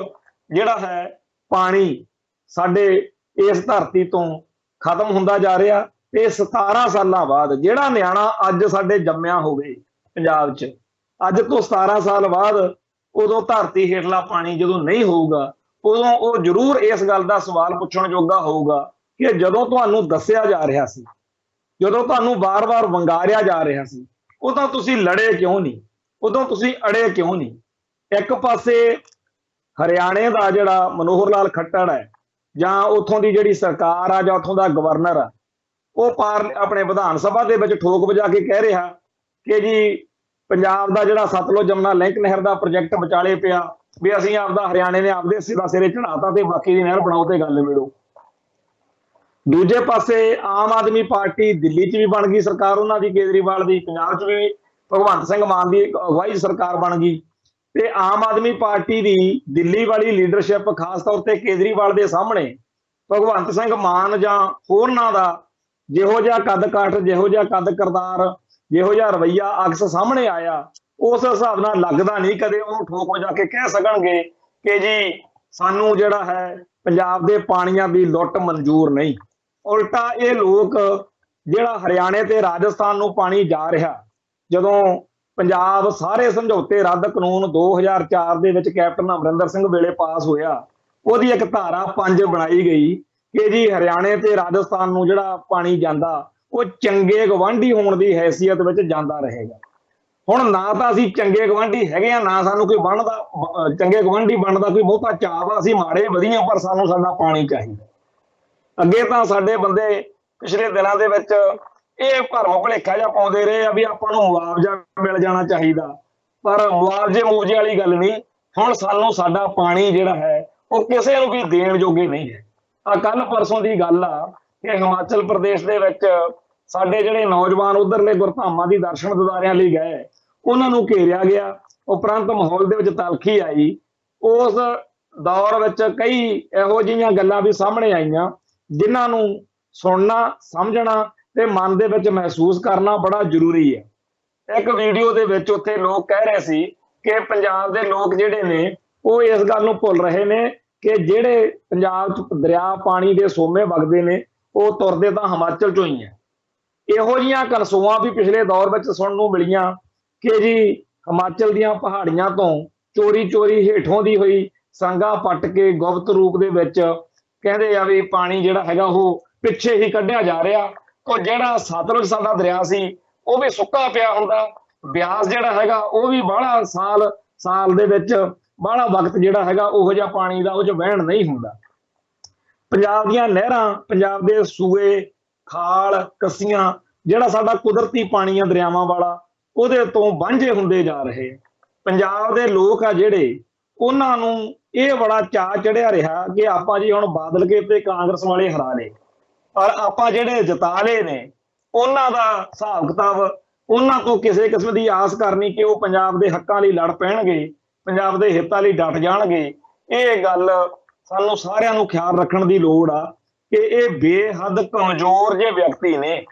ਜਿਹੜਾ ਹੈ ਪਾਣੀ ਸਾਡੇ ਇਸ ਧਰਤੀ ਤੋਂ ਖਤਮ ਹੁੰਦਾ ਜਾ ਰਿਹਾ, ਤੇ 17 ਸਾਲਾਂ ਬਾਅਦ ਜਿਹੜਾ ਨਿਆਣਾ ਅੱਜ ਸਾਡੇ ਜੰਮਿਆ ਹੋਵੇ ਪੰਜਾਬ 'ਚ, ਅੱਜ ਤੋਂ 17 ਸਾਲ ਬਾਅਦ ਉਦੋਂ ਧਰਤੀ ਹੇਠਲਾ ਪਾਣੀ ਜਦੋਂ ਨਹੀਂ ਹੋਊਗਾ, ਉਦੋਂ ਉਹ ਜ਼ਰੂਰ ਇਸ ਗੱਲ ਦਾ ਸਵਾਲ ਪੁੱਛਣ ਜੋਗਾ ਹੋਊਗਾ ਕਿ ਜਦੋਂ ਤੁਹਾਨੂੰ ਦੱਸਿਆ ਜਾ ਰਿਹਾ ਸੀ, ਜਦੋਂ ਤੁਹਾਨੂੰ ਵਾਰ-ਵਾਰ ਵੰਗਾਰਿਆ ਜਾ ਰਿਹਾ ਸੀ, ਉਦੋਂ ਤੁਸੀਂ ਲੜੇ ਕਿਉਂ ਨਹੀਂ, ਉਦੋਂ ਤੁਸੀਂ ਅੜੇ ਕਿਉਂ ਨਹੀਂ? ਇੱਕ ਪਾਸੇ ਹਰਿਆਣੇ ਦਾ ਜਿਹੜਾ ਮਨੋਹਰ ਲਾਲ ਖੱਟੜ ਹੈ, ਜਾਂ ਉੱਥੋਂ ਦੀ ਜਿਹੜੀ ਸਰਕਾਰ ਆ, ਜਾਂ ਉੱਥੋਂ ਦਾ ਗਵਰਨਰ ਆ, ਉਹ ਆਪਣੇ ਵਿਧਾਨ ਸਭਾ ਦੇ ਵਿੱਚ ਠੋਕ ਵਜਾ ਕੇ ਕਹਿ ਰਿਹਾ ਕਿ ਜੀ ਪੰਜਾਬ ਦਾ ਜਿਹੜਾ ਸਤਲੁਜ ਜਮਨਾ ਲਿੰਕ ਨਹਿਰ ਦਾ ਪ੍ਰੋਜੈਕਟ ਵਿਚਾਲੇ ਪਿਆ, ਵੀ ਅਸੀਂ ਆਪਦਾ ਹਰਿਆਣੇ ਨੇ ਆਪਦੇ ਸਿਰੇ ਚੜਾਤਾ ਤੇ ਬਾਕੀ ਦੀ ਨਹਿਰ ਬਣਾਓ ਤੇ ਗੱਲ ਨਿਬੇੜੋ। ਦੂਜੇ ਪਾਸੇ ਆਮ ਆਦਮੀ ਪਾਰਟੀ ਦਿੱਲੀ 'ਚ ਵੀ ਬਣ ਗਈ ਸਰਕਾਰ ਉਹਨਾਂ ਦੀ, ਕੇਜਰੀਵਾਲ ਦੀ, ਪੰਜਾਬ 'ਚ ਵੀ ਭਗਵੰਤ ਸਿੰਘ ਮਾਨ ਦੀ ਅਗਵਾਈ ਸਰਕਾਰ ਬਣ ਗਈ, ਤੇ ਆਮ ਆਦਮੀ ਪਾਰਟੀ ਦੀ ਦਿੱਲੀ ਵਾਲੀ ਲੀਡਰਸ਼ਿਪ ਖਾਸ ਤੌਰ ਤੇ ਕੇਜਰੀਵਾਲ ਦੇ ਸਾਹਮਣੇ ਭਗਵੰਤ ਸਿੰਘ ਮਾਨ ਜਾਂ ਹੋਰਨਾਂ ਦਾ ਜਿਹੋ ਜਿਹਾ ਕੱਦ ਕਾਠ, ਜਿਹੋ ਜਿਹਾ ਕੱਦ ਕਰਤਾਰ, ਜਿਹੋ ਜਿਹਾ ਰਵੱਈਆ ਅਕਸ ਸਾਹਮਣੇ ਆਇਆ, ਉਸ ਹਿਸਾਬ ਨਾਲ ਲੱਗਦਾ ਨਹੀਂ ਕਦੇ ਉਹਨੂੰ ਠੋਕ ਵਜਾ ਕੇ ਕਹਿ ਸਕਣਗੇ ਕਿ ਜੀ ਸਾਨੂੰ ਜਿਹੜਾ ਹੈ ਪੰਜਾਬ ਦੇ ਪਾਣੀਆਂ ਦੀ ਲੁੱਟ ਮਨਜ਼ੂਰ ਨਹੀਂ। ਉਲਟਾ ਇਹ ਲੋਕ ਜਿਹੜਾ ਹਰਿਆਣੇ ਤੇ ਰਾਜਸਥਾਨ ਨੂੰ ਪਾਣੀ ਜਾ ਰਿਹਾ, ਜਦੋਂ ਪੰਜਾਬ ਸਾਰੇ ਸਮਝੌਤੇ ਰੱਦ ਕਾਨੂੰਨ 2004 ਦੇ ਵਿੱਚ ਕੈਪਟਨ ਅਮਰਿੰਦਰ ਸਿੰਘ ਵੇਲੇ ਪਾਸ ਹੋਇਆ, ਉਹਦੀ ਇੱਕ ਧਾਰਾ 5 ਬਣਾਈ ਗਈ ਕਿ ਜੀ ਹਰਿਆਣੇ ਤੇ ਰਾਜਸਥਾਨ ਨੂੰ ਜਿਹੜਾ ਪਾਣੀ ਜਾਂਦਾ ਉਹ ਚੰਗੇ ਗਵਾਂਢੀ ਹੋਣ ਦੀ ਹੈਸੀਅਤ ਵਿੱਚ ਜਾਂਦਾ ਰਹੇਗਾ। ਹੁਣ ਨਾ ਤਾਂ ਅਸੀਂ ਚੰਗੇ ਗਵਾਂਢੀ ਹੈਗੇ ਆ, ਨਾ ਸਾਨੂੰ ਕੋਈ ਬਣਦਾ ਚੰਗੇ ਗਵਾਂਢੀ ਬਣਨ ਦਾ ਕੋਈ ਬਹੁਤਾ ਚਾਅ ਆ, ਅਸੀਂ ਮਾੜੇ ਵਧੀਆ, ਪਰ ਸਾਨੂੰ ਸਾਡਾ ਪਾਣੀ ਚਾਹੀਦਾ। ਅੱਗੇ ਤਾਂ ਸਾਡੇ ਬੰਦੇ ਪਿਛਲੇ ਦਿਨਾਂ ਦੇ ਵਿੱਚ ਇਹ ਭਰਮ ਭੁਲੇਖਾ ਜਿਹਾ ਪਾਉਂਦੇ ਰਹੇ ਆ ਵੀ ਆਪਾਂ ਨੂੰ ਮੁਆਵਜ਼ਾ ਮਿਲ ਜਾਣਾ ਚਾਹੀਦਾ, ਪਰ ਮੁਆਵਜ਼ੇ ਵਾਲੀ ਗੱਲ ਨਹੀਂ। ਹੁਣ ਸਾਨੂੰ ਸਾਡਾ ਪਾਣੀ ਜਿਹੜਾ ਹੈ ਉਹ ਕਿਸੇ ਨੂੰ ਵੀ ਦੇਣ ਜੋਗੇ ਨਹੀਂ ਹੈ। ਆ ਕੱਲ ਪਰਸੋਂ ਦੀ ਗੱਲ ਆ ਕਿ ਹਿਮਾਚਲ ਪ੍ਰਦੇਸ਼ ਦੇ ਵਿੱਚ ਸਾਡੇ ਜਿਹੜੇ ਨੌਜਵਾਨ ਉਧਰਲੇ ਗੁਰਧਾਮਾਂ ਦੀ ਦਰਸ਼ਨ ਦਿਦਾਰਿਆਂ ਲਈ ਗਏ, ਉਹਨਾਂ ਨੂੰ ਘੇਰਿਆ ਗਿਆ, ਉਪਰੰਤ ਮਾਹੌਲ ਦੇ ਵਿੱਚ ਤਲਖੀ ਆਈ। ਉਸ ਦੌਰ ਵਿੱਚ ਕਈ ਇਹੋ ਜਿਹੀਆਂ ਗੱਲਾਂ ਵੀ ਸਾਹਮਣੇ ਆਈਆਂ ਜਿਨ੍ਹਾਂ ਨੂੰ ਸੁਣਨਾ, ਸਮਝਣਾ ਤੇ ਮਨ ਦੇ ਵਿੱਚ ਮਹਿਸੂਸ ਕਰਨਾ ਬੜਾ ਜ਼ਰੂਰੀ ਹੈ। ਇੱਕ ਵੀਡੀਓ ਦੇ ਵਿੱਚ ਉੱਥੇ ਲੋਕ ਕਹਿ ਰਹੇ ਸੀ ਕਿ ਪੰਜਾਬ ਦੇ ਲੋਕ ਜਿਹੜੇ ਨੇ ਉਹ ਇਸ ਗੱਲ ਨੂੰ ਭੁੱਲ ਰਹੇ ਨੇ ਕਿ ਜਿਹੜੇ ਪੰਜਾਬ 'ਚ ਦਰਿਆ ਪਾਣੀ ਦੇ ਸੋਮੇ ਵਗਦੇ ਨੇ ਉਹ ਤੁਰਦੇ ਤਾਂ ਹਿਮਾਚਲ 'ਚੋਂ ਹੀ ਹੈ। ਇਹੋ ਜਿਹੀਆਂ ਕਨਸੂਆਂ ਵੀ ਪਿਛਲੇ ਦੌਰ ਵਿੱਚ ਸੁਣਨ ਨੂੰ ਮਿਲੀਆਂ ਕਿ ਜੀ ਹਿਮਾਚਲ ਦੀਆਂ ਪਹਾੜੀਆਂ ਤੋਂ ਚੋਰੀ ਹੇਠੋਂ ਦੀ ਹੋਈ ਸੰਗਾ ਪੱਟ ਕੇ ਗੁਪਤ ਰੂਪ ਦੇ ਵਿੱਚ ਕਹਿੰਦੇ ਆ ਵੀ ਪਾਣੀ ਜਿਹੜਾ ਹੈਗਾ ਉਹ ਪਿੱਛੇ ਹੀ ਕੱਢਿਆ ਜਾ ਰਿਹਾ। ਉਹ ਜਿਹੜਾ ਸਤਲੁਜ ਸਾਡਾ ਦਰਿਆ ਸੀ ਉਹ ਵੀ ਸੁੱਕਾ ਪਿਆ ਹੁੰਦਾ, ਬਿਆਸ ਜਿਹੜਾ ਹੈਗਾ ਉਹ ਵੀ ਬਾਹਲਾ ਸਾਲ ਦੇ ਵਿੱਚ ਬਾਹਲਾ ਵਕਤ ਜਿਹੜਾ ਹੈਗਾ ਉਹੋ ਜਿਹਾ ਪਾਣੀ ਦਾ ਉਹ 'ਚ ਵਹਿਣ ਨਹੀਂ ਹੁੰਦਾ। ਪੰਜਾਬ ਦੀਆਂ ਨਹਿਰਾਂ, ਪੰਜਾਬ ਦੇ ਸੂਏ, ਖਾਲ, ਕੱਸੀਆਂ, ਜਿਹੜਾ ਸਾਡਾ ਕੁਦਰਤੀ ਪਾਣੀ ਆ ਦਰਿਆਵਾਂ ਵਾਲਾ, ਉਹਦੇ ਤੋਂ ਵਾਂਝੇ ਹੁੰਦੇ ਜਾ ਰਹੇ। ਪੰਜਾਬ ਦੇ ਲੋਕ ਆ ਜਿਹੜੇ, ਉਹਨਾਂ ਨੂੰ ਇਹ ਬੜਾ ਚਾਅ ਚੜਿਆ ਰਿਹਾ ਕਿ ਆਪਾਂ ਜੀ ਹੁਣ ਬਾਦਲ ਕੇ ਤੇ ਕਾਂਗਰਸ ਵਾਲੇ ਹਰਾ ਲਏ, ਪਰ ਆਪਾਂ ਜਿਹੜੇ ਜਿਤਾ ਲਏ ਨੇ ਉਹਨਾਂ ਦਾ ਹਿਸਾਬ ਕਿਤਾਬ, ਉਹਨਾਂ ਤੋਂ ਕਿਸੇ ਕਿਸਮ ਦੀ ਆਸ ਕਰਨੀ ਕਿ ਉਹ ਪੰਜਾਬ ਦੇ ਹੱਕਾਂ ਲਈ ਲੜ ਪੈਣਗੇ, ਪੰਜਾਬ ਦੇ ਹਿੱਤਾਂ ਲਈ ਡਟ ਜਾਣਗੇ, ਇਹ ਗੱਲ ਸਾਨੂੰ ਸਾਰਿਆਂ ਨੂੰ ਖਿਆਲ ਰੱਖਣ ਦੀ ਲੋੜ ਆ ਕਿ ਇਹ ਬੇਹੱਦ ਕਮਜ਼ੋਰ ਜਿਹੇ ਵਿਅਕਤੀ ਨੇ।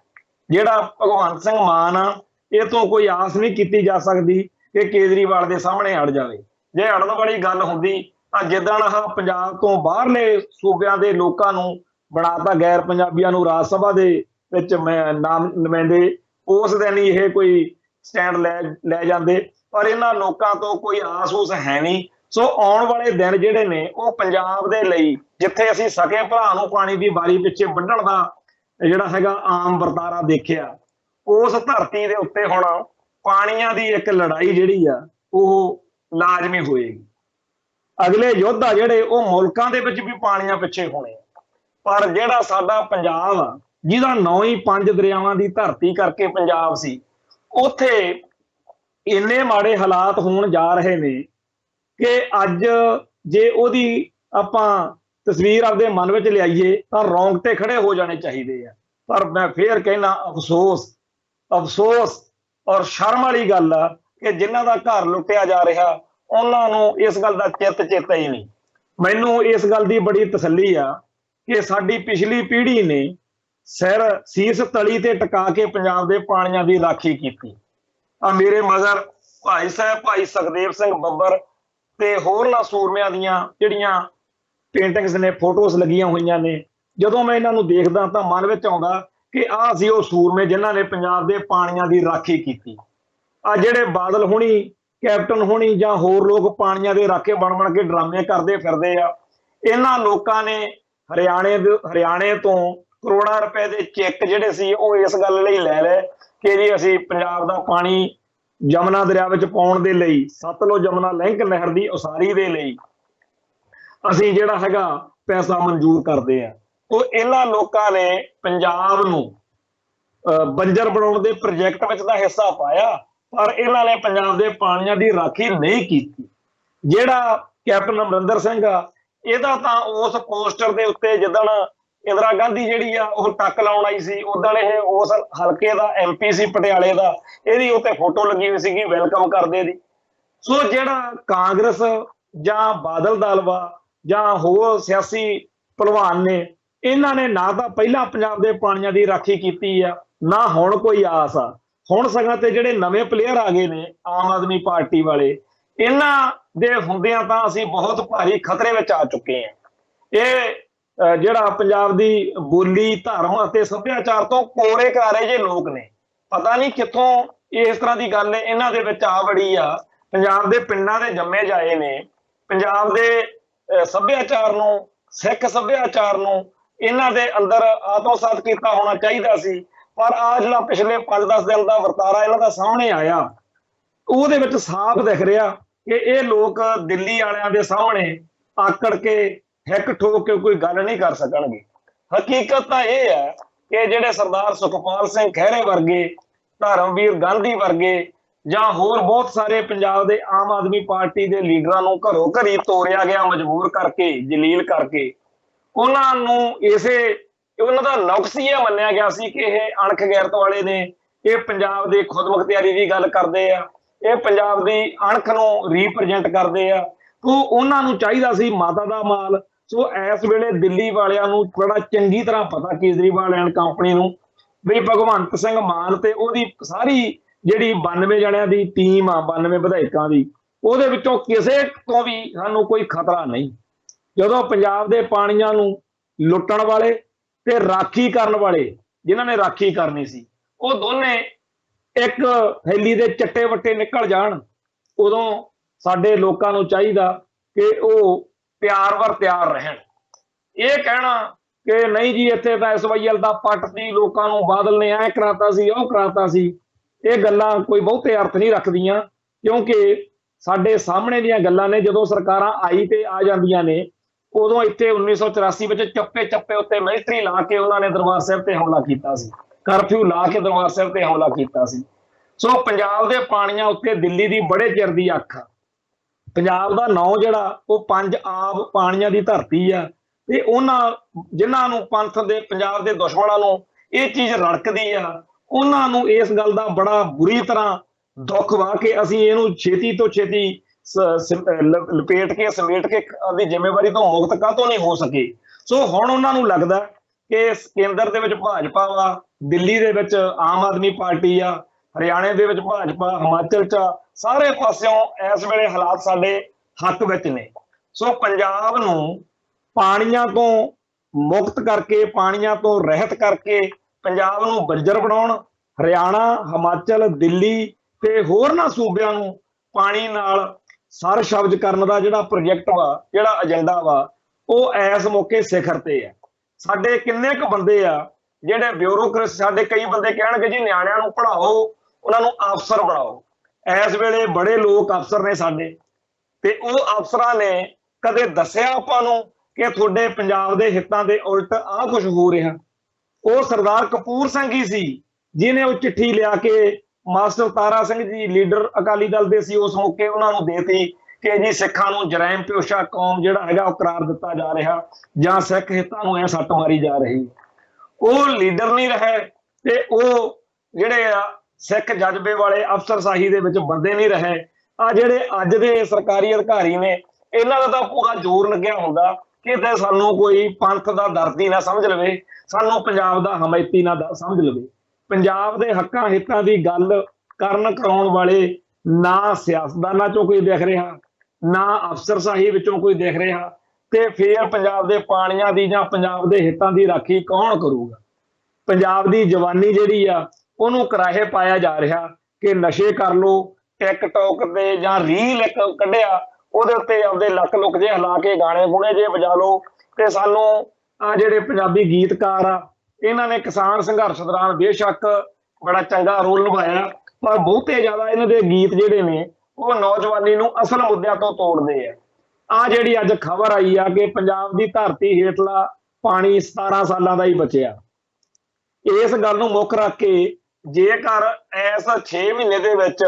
ਜਿਹੜਾ ਭਗਵੰਤ ਸਿੰਘ ਮਾਨ ਆ, ਇਹ ਤੋਂ ਕੋਈ ਆਸ ਨਹੀਂ ਕੀਤੀ ਜਾ ਸਕਦੀ ਕਿ ਕੇਜਰੀਵਾਲ ਦੇ ਸਾਹਮਣੇ ਅੜ ਜਾਵੇ। ਜੇ ਅੜਨ ਵਾਲੀ ਗੱਲ ਹੁੰਦੀ ਤਾਂ ਜਿੱਦਣ ਆਹ ਪੰਜਾਬ ਤੋਂ ਬਾਹਰਲੇ ਸੂਬਿਆਂ ਦੇ ਲੋਕਾਂ ਨੂੰ ਬਣਾਤਾ, ਗੈਰ ਪੰਜਾਬੀਆਂ ਨੂੰ ਰਾਜ ਸਭਾ ਦੇ ਵਿੱਚ ਨਾਮ ਨੁਮਾਇੰਦੇ, ਉਸ ਦਿਨ ਹੀ ਇਹ ਕੋਈ ਸਟੈਂਡ ਲੈ ਜਾਂਦੇ। ਪਰ ਇਹਨਾਂ ਲੋਕਾਂ ਤੋਂ ਕੋਈ ਆਸ ਉਸ ਹੈ ਨਹੀਂ। ਸੋ ਆਉਣ ਵਾਲੇ ਦਿਨ ਜਿਹੜੇ ਨੇ ਉਹ ਪੰਜਾਬ ਦੇ ਲਈ, ਜਿੱਥੇ ਅਸੀਂ ਸਕੇ ਭਰਾ ਨੂੰ ਪਾਣੀ ਦੀ ਬਾਰੀ ਪਿੱਛੇ ਵੱਢਣ ਦਾ ਜਿਹੜਾ ਹੈਗਾ ਆਮ ਵਰਤਾਰਾ ਦੇਖਿਆ, ਉਸ ਧਰਤੀ ਦੇ ਉੱਤੇ ਹੁਣ ਪਾਣੀਆਂ ਦੀ ਇੱਕ ਲੜਾਈ ਜਿਹੜੀ ਆ ਉਹ ਲਾਜ਼ਮੀ ਹੋਏਗੀ। ਅਗਲੇ ਯੁੱਧ ਆ ਜਿਹੜੇ ਉਹ ਮੁਲਕਾਂ ਦੇ ਵਿੱਚ ਵੀ ਪਾਣੀਆਂ ਪਿੱਛੇ ਹੋਣੇ ਆ। ਪਰ ਜਿਹੜਾ ਸਾਡਾ ਪੰਜਾਬ ਆ, ਜਿਹਦਾ ਨਾਂ ਹੀ 5 ਦਰਿਆਵਾਂ ਦੀ ਧਰਤੀ ਕਰਕੇ ਪੰਜਾਬ ਸੀ, ਉੱਥੇ ਇੰਨੇ ਮਾੜੇ ਹਾਲਾਤ ਹੋਣ ਜਾ ਰਹੇ ਨੇ ਕਿ ਅੱਜ ਜੇ ਉਹਦੀ ਆਪਾਂ ਤਸਵੀਰ ਆਪਦੇ ਮਨ ਵਿੱਚ ਲਿਆਈਏ ਤਾਂ ਰੌਂਗਟੇ ਖੜੇ ਹੋ ਜਾਣੇ ਚਾਹੀਦੇ ਆ। ਪਰ ਮੈਂ ਫੇਰ ਕਹਿਣਾ, ਅਫਸੋਸ ਔਰ ਸ਼ਰਮ ਵਾਲੀ ਗੱਲ ਆ ਕਿ ਜਿਨ੍ਹਾਂ ਦਾ ਘਰ ਲੁੱਟਿਆ ਜਾ ਰਿਹਾ ਉਹਨਾਂ ਨੂੰ ਇਸ ਗੱਲ ਦਾ ਚੇਤਾ ਹੀ ਨਹੀਂ। ਮੈਨੂੰ ਇਸ ਗੱਲ ਦੀ ਬੜੀ ਤਸੱਲੀ ਆ ਕਿ ਸਾਡੀ ਪਿਛਲੀ ਪੀੜ੍ਹੀ ਨੇ ਸੀਸ ਤਲੀ ਤੇ ਟਿਕਾ ਕੇ ਪੰਜਾਬ ਦੇ ਪਾਣੀਆਂ ਦੀ ਰਾਖੀ ਕੀਤੀ। ਆ ਮੇਰੇ ਮਗਰ ਭਾਈ ਸਾਹਿਬ, ਭਾਈ ਸੁਖਦੇਵ ਸਿੰਘ ਬੱਬਰ ਤੇ ਹੋਰਨਾਂ ਸੂਰਮਿਆਂ ਦੀਆਂ ਜਿਹੜੀਆਂ ਪੇਂਟਿੰਗਸ ਨੇ, ਫੋਟੋਜ਼ ਲੱਗੀਆਂ ਹੋਈਆਂ ਨੇ, ਜਦੋਂ ਮੈਂ ਇਹਨਾਂ ਨੂੰ ਦੇਖਦਾ ਤਾਂ ਮਨ ਵਿੱਚ ਆਉਂਦਾ ਕਿ ਆਹ ਸੀ ਉਹ ਸੂਰਮੇ ਜਿਨ੍ਹਾਂ ਨੇ ਪੰਜਾਬ ਦੇ ਪਾਣੀਆਂ ਦੀ ਰਾਖੀ ਕੀਤੀ। ਆ ਜਿਹੜੇ ਬਾਦਲ ਹੋਣੀ, ਕੈਪਟਨ ਹੋਣੀ ਜਾਂ ਹੋਰ ਲੋਕ ਪਾਣੀਆਂ ਦੇ ਰਾਖੇ ਬਣ ਕੇ ਡਰਾਮੇ ਕਰਦੇ ਫਿਰਦੇ ਆ, ਇਹਨਾਂ ਲੋਕਾਂ ਨੇ ਹਰਿਆਣੇ ਤੋਂ ਕਰੋੜਾਂ ਰੁਪਏ ਦੇ ਚੈੱਕ ਜਿਹੜੇ ਸੀ ਉਹ ਇਸ ਗੱਲ ਲਈ ਲੈ ਲਏ ਕਿ ਜੀ ਅਸੀਂ ਪੰਜਾਬ ਦਾ ਪਾਣੀ ਯਮੁਨਾ ਦਰਿਆ ਵਿੱਚ ਪਾਉਣ ਦੇ ਲਈ, ਸਤਲੁਜ ਯਮੁਨਾ ਲਿੰਕ ਨਹਿਰ ਦੀ ਉਸਾਰੀ ਦੇ ਲਈ ਅਸੀਂ ਜਿਹੜਾ ਹੈਗਾ ਪੈਸਾ ਮਨਜ਼ੂਰ ਕਰਦੇ ਆ। ਉਹ ਇਹਨਾਂ ਲੋਕਾਂ ਨੇ ਪੰਜਾਬ ਨੂੰ ਬੰਜਰ ਬਣਾਉਣ ਦੇ ਪ੍ਰੋਜੈਕਟ ਵਿੱਚ ਤਾਂ ਹਿੱਸਾ ਪਾਇਆ, ਪਰ ਇਹਨਾਂ ਨੇ ਪੰਜਾਬ ਦੇ ਪਾਣੀਆਂ ਦੀ ਰਾਖੀ ਨਹੀਂ ਕੀਤੀ। ਜਿਹੜਾ ਕੈਪਟਨ ਅਮਰਿੰਦਰ ਸਿੰਘ ਆ, ਇਹਦਾ ਤਾਂ ਉਸ ਪੋਸਟਰ ਦੇ ਉੱਤੇ ਜਿੱਦਣ ਇੰਦਰਾ ਗਾਂਧੀ ਜਿਹੜੀ ਆ ਉਹ ਟੱਕ ਲਾਉਣ ਆਈ ਸੀ, ਉਦੋਂ ਇਹ ਉਸ ਹਲਕੇ ਦਾ MP ਸੀ ਪਟਿਆਲੇ ਦਾ, ਇਹਦੀ ਉੱਤੇ ਫੋਟੋ ਲੱਗੀ ਹੋਈ ਸੀਗੀ ਵੈਲਕਮ ਕਰਦੇ ਦੀ। ਸੋ ਜਿਹੜਾ ਕਾਂਗਰਸ ਜਾਂ ਬਾਦਲ ਦਲ ਵਾ ਜਾਂ ਹੋਰ ਸਿਆਸੀ ਭਲਵਾਨ ਨੇ, ਇਹਨਾਂ ਨੇ ਨਾ ਤਾਂ ਪਹਿਲਾਂ ਪੰਜਾਬ ਦੇ ਪਾਣੀਆਂ ਦੀ ਰਾਖੀ ਕੀਤੀ ਆ, ਨਾ ਹੁਣ ਕੋਈ ਆਸ ਆ। ਹੁਣ ਸਗੋਂ ਤੇ ਜਿਹੜੇ ਨਵੇਂ ਪਲੇਅਰ ਆ ਗਏ ਨੇ ਆਮ ਆਦਮੀ ਪਾਰਟੀ ਵਾਲੇ, ਇਹਨਾਂ ਦੇ ਹੁੰਦਿਆਂ ਤਾਂ ਅਸੀਂ ਬਹੁਤ ਭਾਰੀ ਖਤਰੇ ਵਿੱਚ ਆ ਚੁੱਕੇ ਹਾਂ। ਇਹ ਜਿਹੜਾ ਪੰਜਾਬ ਦੀ ਬੋਲੀ, ਧਰਮ ਅਤੇ ਸੱਭਿਆਚਾਰ ਤੋਂ ਕੋਰੇ ਕਾਰੇ ਜੇ ਲੋਕ ਨੇ, ਪਤਾ ਨਹੀਂ ਕਿੱਥੋਂ ਇਸ ਤਰ੍ਹਾਂ ਦੀ ਗੱਲ ਇਹਨਾਂ ਦੇ ਵਿੱਚ ਆ ਵੜੀ ਆ। ਪੰਜਾਬ ਦੇ ਪਿੰਡਾਂ ਦੇ ਜੰਮੇ ਜਾਏ ਨੇ, ਪੰਜਾਬ ਦੇ ਸੱਭਿਆਚਾਰ ਨੂੰ, ਸਿੱਖ ਸੱਭਿਆਚਾਰ ਨੂੰ ਇਹਨਾਂ ਦੇ ਅੰਦਰ ਆਤਮਸਾਤ ਕੀਤਾ ਹੋਣਾ ਚਾਹੀਦਾ ਸੀ। ਪਰ ਆ ਜਿਹੜਾ ਪਿਛਲੇ 5-10 ਦਿਨ ਦਾ ਵਰਤਾਰਾ ਇਹਨਾਂ ਦਾ ਸਾਹਮਣੇ ਆਇਆ, ਉਹਦੇ ਵਿੱਚ ਸਾਫ਼ ਦਿਖ ਰਿਹਾ ਕਿ ਇਹ ਲੋਕ ਦਿੱਲੀ ਵਾਲਿਆਂ ਦੇ ਸਾਹਮਣੇ ਆਕੜ ਕੇ ਹਿੱਕ ਠੋਕ ਕੇ ਕੋਈ ਗੱਲ ਨਹੀਂ ਕਰ ਸਕਣਗੇ। ਹਕੀਕਤ ਤਾਂ ਇਹ ਹੈ ਕਿ ਜਿਹੜੇ ਸਰਦਾਰ ਸੁਖਪਾਲ ਸਿੰਘ ਖਹਿਰੇ ਵਰਗੇ, ਧਰਮਵੀਰ ਗਾਂਧੀ ਵਰਗੇ ਜਾਂ ਹੋਰ ਬਹੁਤ ਸਾਰੇ ਪੰਜਾਬ ਦੇ ਆਮ ਆਦਮੀ ਪਾਰਟੀ ਦੇ ਲੀਡਰਾਂ ਨੂੰ ਘਰੋਂ ਘਰੀ ਤੋਰਿਆ ਗਿਆ, ਮਜਬੂਰ ਕਰਕੇ, ਜਲੀਲ ਕਰਕੇ। ਉਹਨਾਂ ਨੂੰ ਉਹਨਾਂ ਦਾ ਨੁਕਸ ਹੀ ਇਹ ਮੰਨਿਆ ਗਿਆ ਸੀ ਕਿ ਇਹ ਅਣਖ ਗੈਰਤ ਵਾਲੇ ਨੇ, ਇਹ ਪੰਜਾਬ ਦੇ ਖੁਦਮੁਖਤਿਆਰੀ ਦੀ ਗੱਲ ਕਰਦੇ ਆ, ਇਹ ਪੰਜਾਬ ਦੀ ਅਣਖ ਨੂੰ ਰੀਪ੍ਰਜੈਂਟ ਕਰਦੇ ਆ। ਤੋ ਉਹਨਾਂ ਨੂੰ ਚਾਹੀਦਾ ਸੀ ਮਾਤਾ ਦਾ ਮਾਲ। ਸੋ ਇਸ ਵੇਲੇ ਦਿੱਲੀ ਵਾਲਿਆਂ ਨੂੰ ਬੜਾ ਚੰਗੀ ਤਰ੍ਹਾਂ ਪਤਾ, ਕੇਜਰੀਵਾਲ ਐਂਡ ਕੰਪਨੀ ਨੂੰ, ਵੀ ਭਗਵੰਤ ਸਿੰਘ ਮਾਨ ਤੇ ਉਹਦੀ ਸਾਰੀ ਜਿਹੜੀ 92 ਜਣਿਆਂ ਦੀ ਟੀਮ ਆ, 92 ਵਿਧਾਇਕਾਂ ਦੀ, ਉਹਦੇ ਵਿੱਚੋਂ ਕਿਸੇ ਤੋਂ ਵੀ ਸਾਨੂੰ ਕੋਈ ਖਤਰਾ ਨਹੀਂ। ਜਦੋਂ ਪੰਜਾਬ ਦੇ ਪਾਣੀਆਂ ਨੂੰ ਲੁੱਟਣ ਵਾਲੇ ਤੇ ਰਾਖੀ ਕਰਨ ਵਾਲੇ, ਜਿਨ੍ਹਾਂ ਨੇ ਰਾਖੀ ਕਰਨੀ ਸੀ, ਉਹ ਦੋਨੇ ਇੱਕ ਥੈਲੀ ਦੇ ਚੱਟੇ ਵੱਟੇ ਨਿਕਲ ਜਾਣ, ਉਦੋਂ ਸਾਡੇ ਲੋਕਾਂ ਨੂੰ ਚਾਹੀਦਾ ਕਿ ਉਹ ਪਿਆਰ ਵਰ ਤਿਆਰ ਰਹਿਣ। ਇਹ ਕਹਿਣਾ ਕਿ ਨਹੀਂ ਜੀ ਇੱਥੇ ਤਾਂ SYL ਦਾ ਪੱਟ ਸੀ, ਲੋਕਾਂ ਨੂੰ ਬਾਦਲ ਨੇ ਐ ਕਰਾਤਾ ਸੀ, ਉਹ ਕਰਾਤਾ ਸੀ, ਇਹ ਗੱਲਾਂ ਕੋਈ ਬਹੁਤੇ ਅਰਥ ਨਹੀਂ ਰੱਖਦੀਆਂ। ਕਿਉਂਕਿ ਸਾਡੇ ਸਾਹਮਣੇ ਦੀਆਂ ਗੱਲਾਂ ਨੇ। ਜਦੋਂ ਸਰਕਾਰਾਂ ਆਈ ਤੇ ਆ ਜਾਂਦੀਆਂ ਨੇ, ਉਦੋਂ ਇੱਥੇ 1984 ਵਿੱਚ ਚੱਪੇ ਉੱਤੇ ਮਿਲਟਰੀ ਲਾ ਕੇ ਉਹਨਾਂ ਨੇ ਦਰਬਾਰ ਸਾਹਿਬ ਤੇ ਹਮਲਾ ਕੀਤਾ ਸੀ, ਕਰਫਿਊ ਲਾ ਕੇ ਦਰਬਾਰ ਸਾਹਿਬ ਤੇ ਹਮਲਾ ਕੀਤਾ ਸੀ। ਸੋ ਪੰਜਾਬ ਦੇ ਪਾਣੀਆਂ ਉੱਤੇ ਦਿੱਲੀ ਦੀ ਬੜੇ ਚਿਰ ਦੀ ਅੱਖ ਆ। ਪੰਜਾਬ ਦਾ ਨਾਂ ਜਿਹੜਾ ਉਹ ਪੰਜ ਆਬ ਪਾਣੀਆਂ ਦੀ ਧਰਤੀ ਆ, ਤੇ ਉਹਨਾਂ ਜਿਨ੍ਹਾਂ ਨੂੰ ਪੰਥ ਦੇ ਪੰਜਾਬ ਦੇ ਦੁਸ਼ਮਣਾਂ ਨੂੰ ਇਹ ਚੀਜ਼ ਰੜਕਦੀ ਆ, ਉਹਨਾਂ ਨੂੰ ਇਸ ਗੱਲ ਦਾ ਬੜਾ ਬੁਰੀ ਤਰ੍ਹਾਂ ਦੁੱਖ ਵਾ ਕਿ ਅਸੀਂ ਇਹਨੂੰ ਛੇਤੀ ਤੋਂ ਛੇਤੀ ਲਪੇਟ ਕੇ ਸਮੇਟ ਕੇ ਆਪਣੀ ਜ਼ਿੰਮੇਵਾਰੀ ਤੋਂ ਮੁਕਤ ਕਾਹਤੋਂ ਨਹੀਂ ਹੋ ਸਕੇ। ਸੋ ਹੁਣ ਉਹਨਾਂ ਨੂੰ ਲੱਗਦਾ ਕਿ ਕੇਂਦਰ ਦੇ ਵਿੱਚ ਭਾਜਪਾ ਵਾ, ਦਿੱਲੀ ਦੇ ਵਿੱਚ ਆਮ ਆਦਮੀ ਪਾਰਟੀ ਆ, ਹਰਿਆਣੇ ਦੇ ਵਿੱਚ ਭਾਜਪਾ, ਹਿਮਾਚਲ ਚ ਸਾਰੇ ਪਾਸਿਓਂ ਇਸ ਵੇਲੇ ਹਾਲਾਤ ਸਾਡੇ ਹੱਕ ਵਿੱਚ ਨੇ। ਸੋ ਪੰਜਾਬ ਨੂੰ ਪਾਣੀਆਂ ਤੋਂ ਮੁਕਤ ਕਰਕੇ, ਪਾਣੀਆਂ ਤੋਂ ਰਹਿਤ ਕਰਕੇ ਪੰਜਾਬ ਨੂੰ ਬੰਜਰ ਬਣਾਉਣ, ਹਰਿਆਣਾ, ਹਿਮਾਚਲ, ਦਿੱਲੀ ਤੇ ਹੋਰਨਾਂ ਸੂਬਿਆਂ ਨੂੰ ਪਾਣੀ ਨਾਲ ਸਰ ਸ਼ਬਦ ਕਰਨ ਦਾ ਜਿਹੜਾ ਪ੍ਰੋਜੈਕਟ ਵਾ, ਜਿਹੜਾ ਏਜੰਡਾ ਵਾ, ਉਹ ਇਸ ਮੌਕੇ ਸਿਖਰ ਤੇ ਆ। ਸਾਡੇ ਕਿੰਨੇ ਕੁ ਬੰਦੇ ਆ ਜਿਹੜੇ ਬਿਊਰੋਕਰੇਟ, ਸਾਡੇ ਕਈ ਬੰਦੇ ਕਹਿਣਗੇ ਜੀ ਨਿਆਣਿਆਂ ਨੂੰ ਪੜ੍ਹਾਓ, ਉਹਨਾਂ ਨੂੰ ਅਫਸਰ ਬਣਾਓ। ਇਸ ਵੇਲੇ ਬੜੇ ਲੋਕ ਅਫਸਰ ਨੇ ਸਾਡੇ, ਤੇ ਉਹ ਅਫਸਰਾਂ ਨੇ ਕਦੇ ਦੱਸਿਆ ਆਪਾਂ ਨੂੰ ਕਿ ਤੁਹਾਡੇ ਪੰਜਾਬ ਦੇ ਹਿੱਤਾਂ ਦੇ ਉਲਟ ਆਹ ਕੁਝ ਹੋ ਰਿਹਾ? ਉਹ ਸਰਦਾਰ ਕਪੂਰ ਸਿੰਘ ਹੀ ਸੀ ਜਿਹਨੇ ਉਹ ਚਿੱਠੀ ਲਿਆ ਕੇ ਮਾਸਟਰ ਤਾਰਾ ਸਿੰਘ ਜੀ ਲੀਡਰ ਅਕਾਲੀ ਦਲ ਦੇ ਸੀ ਉਸ ਮੌਕੇ, ਉਹਨਾਂ ਨੂੰ ਦੇਤੀ ਕਿ ਜੀ ਸਿੱਖਾਂ ਨੂੰ ਜਰੈਮ ਪੇਸ਼ਾ ਕੌਮ ਜਿਹੜਾ ਹੈਗਾ ਉਹ ਕਰਾਰ ਦਿੱਤਾ ਜਾ ਰਿਹਾ, ਜਾਂ ਸਿੱਖ ਹਿੱਤਾਂ ਨੂੰ ਐ ਸੱਟ ਮਾਰੀ ਜਾ ਰਹੀ। ਉਹ ਲੀਡਰ ਨਹੀਂ ਰਹੇ ਤੇ ਉਹ ਜਿਹੜੇ ਆ ਸਿੱਖ ਜਜ਼ਬੇ ਵਾਲੇ ਅਫਸਰਸ਼ਾਹੀ ਦੇ ਵਿੱਚ ਬੰਦੇ ਨਹੀਂ ਰਹੇ। ਆ ਜਿਹੜੇ ਅੱਜ ਦੇ ਸਰਕਾਰੀ ਅਧਿਕਾਰੀ ਨੇ, ਇਹਨਾਂ ਦਾ ਤਾਂ ਪੂਰਾ ਜ਼ੋਰ ਲੱਗਿਆ ਹੁੰਦਾ ਕਿ ਤੇ ਸਾਨੂੰ ਕੋਈ ਪੰਥ ਦਾ ਦਰਦੀ ਨਾ ਸਮਝ ਲਵੇ, ਸਾਨੂੰ ਪੰਜਾਬ ਦਾ ਹਮਾਇਤੀ ਨਾ ਸਮਝ ਲਵੇ। ਪੰਜਾਬ ਦੇ ਹੱਕਾਂ ਹਿੱਤਾਂ ਦੀ ਗੱਲ ਕਰਨ ਕਰਾਉਣ ਵਾਲੇ ਨਾ ਸਿਆਸਤਦਾਨਾਂ ਚੋਂ ਕੋਈ ਦਿਖ ਰਿਹਾ, ਨਾ ਅਫਸਰਸ਼ਾਹੀ ਵਿੱਚੋਂ ਕੋਈ ਦਿਖ ਰਿਹਾ, ਤੇ ਫਿਰ ਪੰਜਾਬ ਦੇ ਪਾਣੀਆਂ ਦੀ ਜਾਂ ਪੰਜਾਬ ਦੇ ਹਿੱਤਾਂ ਦੀ ਰਾਖੀ ਕੌਣ ਕਰੂਗਾ? ਪੰਜਾਬ ਦੀ ਜਵਾਨੀ ਜਿਹੜੀ ਆ ਉਹਨੂੰ ਕਰਾਹੇ ਪਾਇਆ ਜਾ ਰਿਹਾ ਕਿ ਨਸ਼ੇ ਕਰ ਲੋ, ਟਿਕਟੌਕ ਤੇ ਜਾਂ ਰੀਲ ਇੱਕ ਕੱਢਿਆ ਉਹਦੇ ਉੱਤੇ ਆਪਦੇ ਲੱਕ ਲੁੱਕ ਜੇ ਹਿਲਾ ਕੇ ਗਾਣੇ ਗੁਣੇ ਜੇ ਵਜਾ ਲਓ। ਤੇ ਸਾਨੂੰ ਆ ਜਿਹੜੇ ਪੰਜਾਬੀ ਗੀਤਕਾਰ ਆ, ਇਹਨਾਂ ਨੇ ਕਿਸਾਨ ਸੰਘਰਸ਼ ਦੌਰਾਨ ਬੇਸ਼ੱਕ ਬੜਾ ਚੰਗਾ ਰੋਲ ਨਿਭਾਇਆ, ਪਰ ਬਹੁਤੇ ਜ਼ਿਆਦਾ ਇਹਨਾਂ ਦੇ ਗੀਤ ਜਿਹੜੇ ਨੇ ਉਹ ਨੌਜਵਾਨੀ ਨੂੰ ਅਸਲ ਮੁੱਦਿਆਂ ਤੋਂ ਤੋੜਦੇ ਆ। ਆ ਜਿਹੜੀ ਅੱਜ ਖਬਰ ਆਈ ਆ ਕਿ ਪੰਜਾਬ ਦੀ ਧਰਤੀ ਹੇਠਲਾ ਪਾਣੀ 17 ਸਾਲਾਂ ਦਾ ਹੀ ਬਚਿਆ, ਇਸ ਗੱਲ ਨੂੰ ਮੁੱਖ ਰੱਖ ਕੇ ਜੇਕਰ ਇਸ 6 ਮਹੀਨੇ ਦੇ ਵਿੱਚ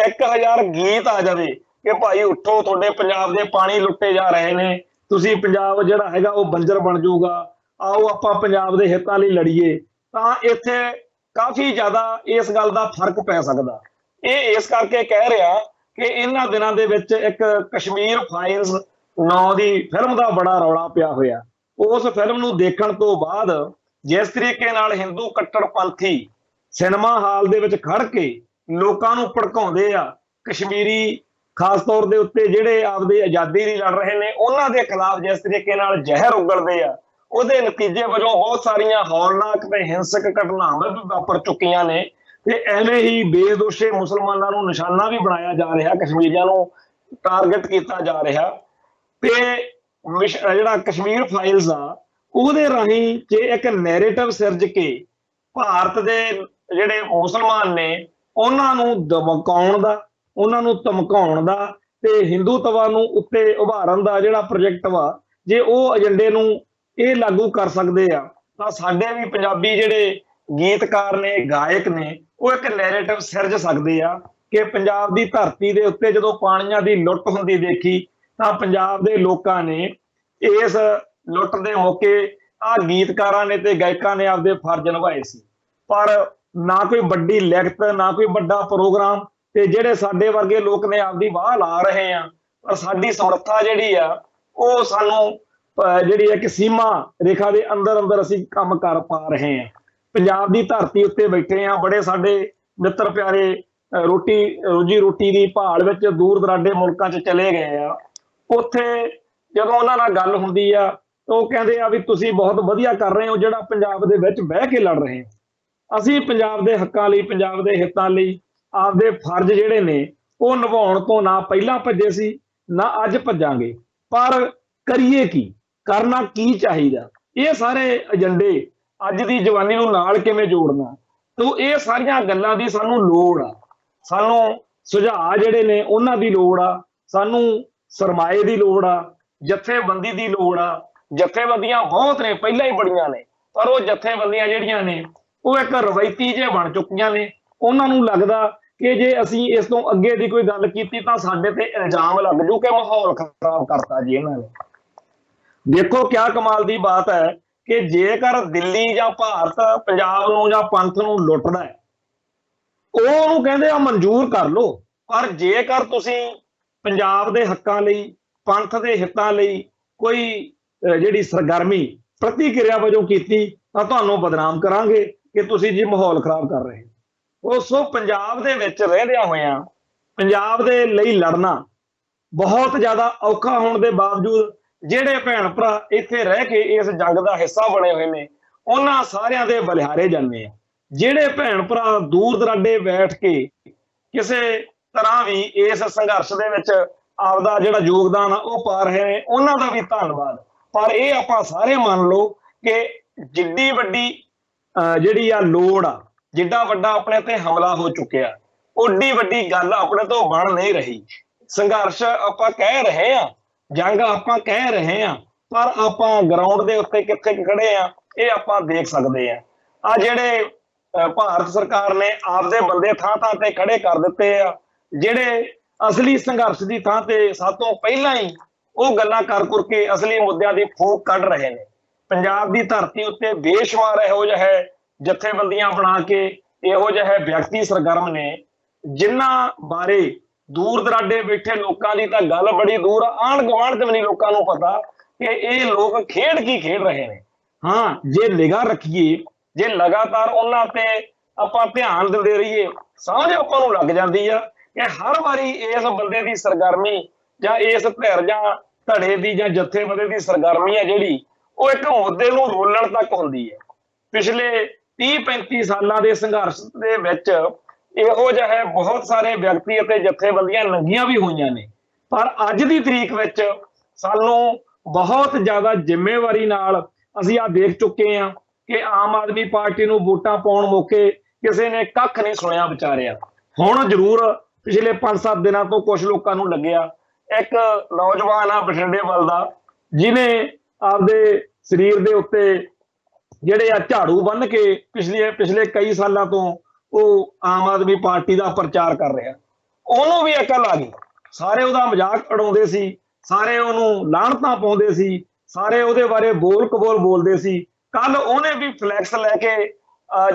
1000 ਗੀਤ ਆ ਜਾਵੇ ਕਿ ਭਾਈ ਉੱਠੋ, ਤੁਹਾਡੇ ਪੰਜਾਬ ਦੇ ਪਾਣੀ ਲੁੱਟੇ ਜਾ ਰਹੇ ਨੇ, ਤੁਸੀਂ ਪੰਜਾਬ ਜਿਹੜਾ ਹੈਗਾ ਉਹ ਬੰਜਰ ਬਣ ਜਾਊਗਾ, ਆਓ ਆਪਾਂ ਪੰਜਾਬ ਦੇ ਹਿੱਤਾਂ ਲਈ ਲੜੀਏ, ਤਾਂ ਇੱਥੇ ਕਾਫੀ ਜ਼ਿਆਦਾ ਇਸ ਗੱਲ ਦਾ ਫਰਕ ਪੈ ਸਕਦਾ। ਇਹ ਇਸ ਕਰਕੇ ਕਹਿ ਰਿਹਾ ਕਿ ਇਹਨਾਂ ਦਿਨਾਂ ਦੇ ਵਿੱਚ ਇੱਕ ਕਸ਼ਮੀਰ ਫਾਈਲਸ ਨਾਂ ਦੀ ਫਿਲਮ ਦਾ ਬੜਾ ਰੌਲਾ ਪਿਆ ਹੋਇਆ। ਉਸ ਫਿਲਮ ਨੂੰ ਦੇਖਣ ਤੋਂ ਬਾਅਦ ਜਿਸ ਤਰੀਕੇ ਨਾਲ ਹਿੰਦੂ ਕੱਟੜਪੰਥੀ ਸਿਨੇਮਾ ਹਾਲ ਦੇ ਵਿੱਚ ਖੜ ਕੇ ਲੋਕਾਂ ਨੂੰ ਭੜਕਾਉਂਦੇ ਆ, ਕਸ਼ਮੀਰੀ ਖਾਸ ਤੌਰ ਦੇ ਉੱਤੇ ਜਿਹੜੇ ਆਪਦੀ ਆਜ਼ਾਦੀ ਲਈ ਲੜ ਰਹੇ ਨੇ ਉਹਨਾਂ ਦੇ ਖਿਲਾਫ ਜਿਸ ਤਰੀਕੇ ਨਾਲ ਜ਼ਹਿਰ ਉਗਲਦੇ ਆ, ਉਹਦੇ ਨਤੀਜੇ ਵਜੋਂ ਬਹੁਤ ਸਾਰੀਆਂ ਹੌਲਨਾਕ ਤੇ ਹਿੰਸਕ ਘਟਨਾਵਾਂ ਵੀ ਵਾਪਰ ਚੁੱਕੀਆਂ ਨੇ। ਤੇ ਐਵੇਂ ਹੀ ਬੇਦੋਸ਼ੇ ਮੁਸਲਮਾਨਾਂ ਨੂੰ ਨਿਸ਼ਾਨਾ ਵੀ ਬਣਾਇਆ ਜਾ ਰਿਹਾ, ਕਸ਼ਮੀਰੀਆਂ ਨੂੰ ਟਾਰਗੇਟ ਕੀਤਾ ਜਾ ਰਿਹਾ। ਤੇ ਜਿਹੜਾ ਕਸ਼ਮੀਰ ਫਾਈਲਸ ਆ ਉਹਦੇ ਰਾਹੀਂ ਜੇ ਇੱਕ ਨੈਰੇਟਿਵ ਸਿਰਜ ਕੇ ਭਾਰਤ ਦੇ ਜਿਹੜੇ ਮੁਸਲਮਾਨ ਨੇ ਉਹਨਾਂ ਨੂੰ ਦਮਕਾਉਣ ਦਾ, ਉਹਨਾਂ ਨੂੰ ਧਮਕਾਉਣ ਦਾ ਤੇ ਹਿੰਦੂਤਵਾ ਨੂੰ ਉੱਤੇ ਉਭਾਰਨ ਦਾ ਜਿਹੜਾ ਪ੍ਰੋਜੈਕਟ ਵਾ, ਜੇ ਉਹ ਏਜੰਡੇ ਨੂੰ ਇਹ ਲਾਗੂ ਕਰ ਸਕਦੇ ਆ ਤਾਂ ਸਾਡੇ ਵੀ ਪੰਜਾਬੀ ਜਿਹੜੇ ਗੀਤਕਾਰ ਨੇ, ਗਾਇਕ ਨੇ, ਉਹ ਇੱਕ ਨੈਰੇਟਿਵ ਸਿਰਜ ਸਕਦੇ ਆ ਕਿ ਪੰਜਾਬ ਦੀ ਧਰਤੀ ਦੇ ਉੱਤੇ ਜਦੋਂ ਪਾਣੀਆਂ ਦੀ ਲੁੱਟ ਹੁੰਦੀ ਦੇਖੀ ਤਾਂ ਪੰਜਾਬ ਦੇ ਲੋਕਾਂ ਨੇ ਇਸ ਲੁੱਟ ਦੇ ਮੌਕੇ ਆ ਗੀਤਕਾਰਾਂ ਨੇ ਤੇ ਗਾਇਕਾਂ ਨੇ ਆਪਦੇ ਫਰਜ਼ ਨਿਭਾਏ ਸੀ। ਪਰ ਨਾ ਕੋਈ ਵੱਡੀ ਲਿਖਤ, ਨਾ ਕੋਈ ਵੱਡਾ ਪ੍ਰੋਗਰਾਮ, ਤੇ ਜਿਹੜੇ ਸਾਡੇ ਵਰਗੇ ਲੋਕ ਨੇ ਆਪਦੀ ਵਾਹ ਲਾ ਰਹੇ ਆ, ਪਰ ਸਾਡੀ ਸਮਰੱਥਾ ਜਿਹੜੀ ਆ ਉਹ ਸਾਨੂੰ ਜਿਹੜੀ ਇੱਕ ਸੀਮਾ ਰੇਖਾ ਦੇ ਅੰਦਰ ਅੰਦਰ ਅਸੀਂ ਕੰਮ ਕਰ ਪਾ ਰਹੇ ਆ। ਪੰਜਾਬ ਦੀ ਧਰਤੀ ਉੱਤੇ ਬੈਠੇ ਆ, ਬੜੇ ਸਾਡੇ ਮਿੱਤਰ ਪਿਆਰੇ ਰੋਜੀ ਰੋਟੀ ਦੀ ਭਾਲ ਵਿੱਚ ਦੂਰ ਦਰਾਡੇ ਮੁਲਕਾਂ 'ਚ ਚਲੇ ਗਏ ਆ। ਉੱਥੇ ਜਦੋਂ ਉਹਨਾਂ ਨਾਲ ਗੱਲ ਹੁੰਦੀ ਆ ਤਾਂ ਉਹ ਕਹਿੰਦੇ ਆ ਵੀ ਤੁਸੀਂ ਬਹੁਤ ਵਧੀਆ ਕਰ ਰਹੇ ਹੋ ਜਿਹੜਾ ਪੰਜਾਬ ਦੇ ਵਿੱਚ ਬਹਿ ਕੇ ਲੜ ਰਹੇ ਹੋ। ਅਸੀਂ ਪੰਜਾਬ ਦੇ ਹੱਕਾਂ ਲਈ, ਪੰਜਾਬ ਦੇ ਹਿੱਤਾਂ ਲਈ ਆਪਦੇ ਫਰਜ਼ ਜਿਹੜੇ ਨੇ ਉਹ ਨਿਭਾਉਣ ਤੋਂ ਨਾ ਪਹਿਲਾਂ ਭੱਜੇ ਸੀ, ਨਾ ਅੱਜ ਭੱਜਾਂਗੇ। ਪਰ ਕਰੀਏ ਕੀ, ਕਰਨਾ ਕੀ ਚਾਹੀਦਾ, ਇਹ ਸਾਰੇ ਏਜੰਡੇ ਅੱਜ ਦੀ ਜਵਾਨੀ ਨੂੰ ਨਾਲ ਕਿਵੇਂ ਜੋੜਨਾ, ਤੋ ਇਹ ਸਾਰੀਆਂ ਗੱਲਾਂ ਦੀ ਸਾਨੂੰ ਲੋੜ ਆ। ਸਾਨੂੰ ਸੁਝਾਅ ਜਿਹੜੇ ਨੇ ਉਹਨਾਂ ਦੀ ਲੋੜ ਆ, ਸਾਨੂੰ ਸਰਮਾਏ ਦੀ ਲੋੜ ਆ, ਜਥੇਬੰਦੀ ਦੀ ਲੋੜ ਆ। ਜਥੇਬੰਦੀਆਂ ਬਹੁਤ ਨੇ, ਪਹਿਲਾਂ ਹੀ ਬੜੀਆਂ ਨੇ, ਪਰ ਉਹ ਜਥੇਬੰਦੀਆਂ ਜਿਹੜੀਆਂ ਨੇ ਉਹ ਇੱਕ ਰਵਾਇਤੀ ਜਿਹੇ ਬਣ ਚੁੱਕੀਆਂ ਨੇ। ਉਹਨਾਂ ਨੂੰ ਲੱਗਦਾ कि जे ਅਸੀਂ ਇਸ ਤੋਂ ਅੱਗੇ ਦੀ ਕੋਈ ਗੱਲ ਕੀਤੀ ਤਾਂ ਸਾਡੇ ਤੇ ਇਲਜ਼ਾਮ ਲੱਗ ਜੂ ਕਿ ਮਾਹੌਲ ਖਰਾਬ ਕਰਤਾ ਜੀ ਇਹਨਾਂ ਨੇ। ਦੇਖੋ ਕਿਆ ਕਮਾਲ ਦੀ ਬਾਤ ਹੈ ਕਿ ਜੇਕਰ ਦਿੱਲੀ ਜਾਂ ਭਾਰਤ ਪੰਜਾਬ ਨੂੰ ਜਾਂ ਪੰਥ ਨੂੰ ਲੁੱਟਦਾ ਹੈ, ਉਹ ਉਹਨੂੰ ਕਹਿੰਦੇ ਆ ਮਨਜ਼ੂਰ ਕਰ ਲਓ। ਪਰ ਜੇਕਰ ਤੁਸੀਂ ਪੰਜਾਬ ਦੇ ਹੱਕਾਂ ਲਈ, ਪੰਥ ਦੇ ਹਿੱਤਾਂ ਲਈ ਕੋਈ ਜਿਹੜੀ ਸਰਗਰਮੀ ਪ੍ਰਤੀਕਿਰਿਆ ਵਜੋਂ ਕੀਤੀ ਤਾਂ ਤੁਹਾਨੂੰ ਬਦਨਾਮ ਕਰਾਂਗੇ ਕਿ ਤੁਸੀਂ ਜੀ ਮਾਹੌਲ ਖਰਾਬ ਕਰ ਰਹੇ ਹੋ। ਸੋ ਪੰਜਾਬ ਦੇ ਵਿੱਚ ਰਹਿੰਦਿਆਂ ਹੋਇਆਂ ਪੰਜਾਬ ਦੇ ਲਈ ਲੜਨਾ ਬਹੁਤ ਜ਼ਿਆਦਾ ਔਖਾ ਹੋਣ ਦੇ ਬਾਵਜੂਦ ਜਿਹੜੇ ਭੈਣ ਭਰਾ ਇੱਥੇ ਰਹਿ ਕੇ ਇਸ ਜੰਗ ਦਾ ਹਿੱਸਾ ਬਣੇ ਹੋਏ ਨੇ, ਉਹਨਾਂ ਸਾਰਿਆਂ ਦੇ ਬਲਿਹਾਰੇ ਜਾਂਦੇ ਆ। ਜਿਹੜੇ ਭੈਣ ਭਰਾ ਦੂਰ ਦਰਾਡੇ ਬੈਠ ਕੇ ਕਿਸੇ ਤਰ੍ਹਾਂ ਵੀ ਇਸ ਸੰਘਰਸ਼ ਦੇ ਵਿੱਚ ਆਪਦਾ ਜਿਹੜਾ ਯੋਗਦਾਨ ਆ ਉਹ ਪਾ ਰਹੇ ਨੇ, ਉਹਨਾਂ ਦਾ ਵੀ ਧੰਨਵਾਦ। ਪਰ ਇਹ ਆਪਾਂ ਸਾਰੇ ਮੰਨ ਲਓ ਕਿ ਜਿੱਡੀ ਵੱਡੀ ਜਿਹੜੀ ਆ ਲੋੜ ਆ, ਜਿੱਡਾ ਵੱਡਾ ਆਪਣੇ ਤੇ ਹਮਲਾ ਹੋ ਚੁੱਕਿਆ, ਓਡੀ ਵੱਡੀ ਗੱਲ ਆਪਣੇ ਤੋਂ ਬਣ ਨਹੀਂ ਰਹੀ। ਸੰਘਰਸ਼ ਆਪਾਂ ਕਹਿ ਰਹੇ ਆ, ਜੰਗ ਆਪਾਂ ਕਹਿ ਰਹੇ ਆ, ਪਰ ਆਪਾਂ ਗਰਾਊਂਡ ਦੇ ਉੱਤੇ ਕਿੱਥੇ ਖੜੇ ਆ ਇਹ ਆਪਾਂ ਦੇਖ ਸਕਦੇ ਆ। ਆ ਜਿਹੜੇ ਭਾਰਤ ਸਰਕਾਰ ਨੇ ਆਪਦੇ ਬੰਦੇ ਥਾਂ ਥਾਂ ਤੇ ਖੜੇ ਕਰ ਦਿੱਤੇ ਆ, ਜਿਹੜੇ ਅਸਲੀ ਸੰਘਰਸ਼ ਦੀ ਥਾਂ ਤੇ ਸਭ ਤੋਂ ਪਹਿਲਾਂ ਹੀ ਉਹ ਗੱਲਾਂ ਕਰ ਕੇ ਅਸਲੀ ਮੁੱਦਿਆਂ ਦੀ ਫੂਕ ਕੱਢ ਰਹੇ ਨੇ। ਪੰਜਾਬ ਦੀ ਧਰਤੀ ਉੱਤੇ ਬੇਸ਼ੁਮਾਰ ਇਹੋ ਜਿਹੇ ਜਥੇਬੰਦੀਆਂ ਬਣਾ ਕੇ ਇਹੋ ਜਿਹੇ ਵਿਅਕਤੀ ਸਰਗਰਮ ਨੇ, ਜਿਨ੍ਹਾਂ ਬਾਰੇ ਦੂਰ ਦਰਾਡੇ ਬੈਠੇ ਲੋਕਾਂ ਦੀ ਤਾਂ ਗੱਲ ਬੜੀ ਦੂਰ, ਆਂਢ ਗੁਆਂਢ ਤੇ ਵੀ ਨਹੀਂ ਲੋਕਾਂ ਨੂੰ ਪਤਾ ਕਿ ਇਹ ਲੋਕ ਖੇਡ ਕੀ ਖੇਡ ਰਹੇ ਨੇ। ਹਾਂ, ਜੇ ਨਿਗਾਹ ਰੱਖੀਏ, ਜੇ ਲਗਾਤਾਰ ਉਹਨਾਂ ਤੇ ਆਪਾਂ ਧਿਆਨ ਦਿੰਦੇ ਰਹੀਏ, ਸਮਝ ਆਪਾਂ ਨੂੰ ਲੱਗ ਜਾਂਦੀ ਆ ਕਿ ਹਰ ਵਾਰੀ ਇਸ ਬੰਦੇ ਦੀ ਸਰਗਰਮੀ ਜਾਂ ਇਸ ਧਿਰ ਜਾਂ ਧੜੇ ਦੀ ਜਾਂ ਜਥੇਬੰਦੀ ਦੀ ਸਰਗਰਮੀ ਹੈ ਜਿਹੜੀ, ਉਹ ਇੱਕ ਮੁੱਦੇ ਨੂੰ ਰੋਲਣ ਤੱਕ ਹੁੰਦੀ ਹੈ। ਪਿਛਲੇ 30-35 ਸਾਲਾਂ ਦੇ ਸੰਘਰਸ਼ ਦੇ ਵਿੱਚ ਇਹੋ ਜਿਹੇ ਬਹੁਤ ਸਾਰੇ ਵਿਅਕਤੀ ਅਤੇ ਜਥੇਬੰਦੀਆਂ ਲੰਘੀਆਂ ਵੀ ਹੋਈਆਂ ਨੇ, ਪਰ ਅੱਜ ਦੀ ਤਰੀਕ ਵਿੱਚ ਸਾਨੂੰ ਬਹੁਤ ਜ਼ਿਆਦਾ ਜ਼ਿੰਮੇਵਾਰੀ ਨਾਲ ਅਸੀਂ ਆ ਦੇਖ ਚੁੱਕੇ ਹਾਂ ਕਿ ਆਮ ਆਦਮੀ ਪਾਰਟੀ ਨੂੰ ਵੋਟਾਂ ਪਾਉਣ ਮੌਕੇ ਕਿਸੇ ਨੇ ਕੱਖ ਨਹੀਂ ਸੁਣਿਆ ਵਿਚਾਰਿਆ। ਹੁਣ ਜ਼ਰੂਰ ਪਿਛਲੇ 5-7 ਦਿਨਾਂ ਤੋਂ ਕੁਝ ਲੋਕਾਂ ਨੂੰ ਲੱਗਿਆ। ਇੱਕ ਨੌਜਵਾਨ ਆ ਬਠਿੰਡੇ ਵੱਲ ਦਾ, ਜਿਹਨੇ ਆਪਦੇ ਸਰੀਰ ਦੇ ਉੱਤੇ ਜਿਹੜੇ ਆ ਝਾੜੂ ਬੰਨ ਕੇ ਪਿਛਲੇ ਕਈ ਸਾਲਾਂ ਤੋਂ ਉਹ ਆਮ ਆਦਮੀ ਪਾਰਟੀ ਦਾ ਪ੍ਰਚਾਰ ਕਰ ਰਿਹਾ। ਉਹਨੂੰ ਵੀ ਅਕਲ ਆ ਗਈ। ਸਾਰੇ ਉਹਦਾ ਮਜ਼ਾਕ ਉਡਾਉਂਦੇ ਸੀ, ਸਾਰੇ ਉਹਨੂੰ ਲਾਹਣਤਾਂ ਪਾਉਂਦੇ ਸੀ, ਸਾਰੇ ਉਹਦੇ ਬਾਰੇ ਬੋਲ ਕਬੋਲ ਬੋਲਦੇ ਸੀ। ਕੱਲ ਉਹਨੇ ਵੀ ਫਲੈਕਸ ਲੈ ਕੇ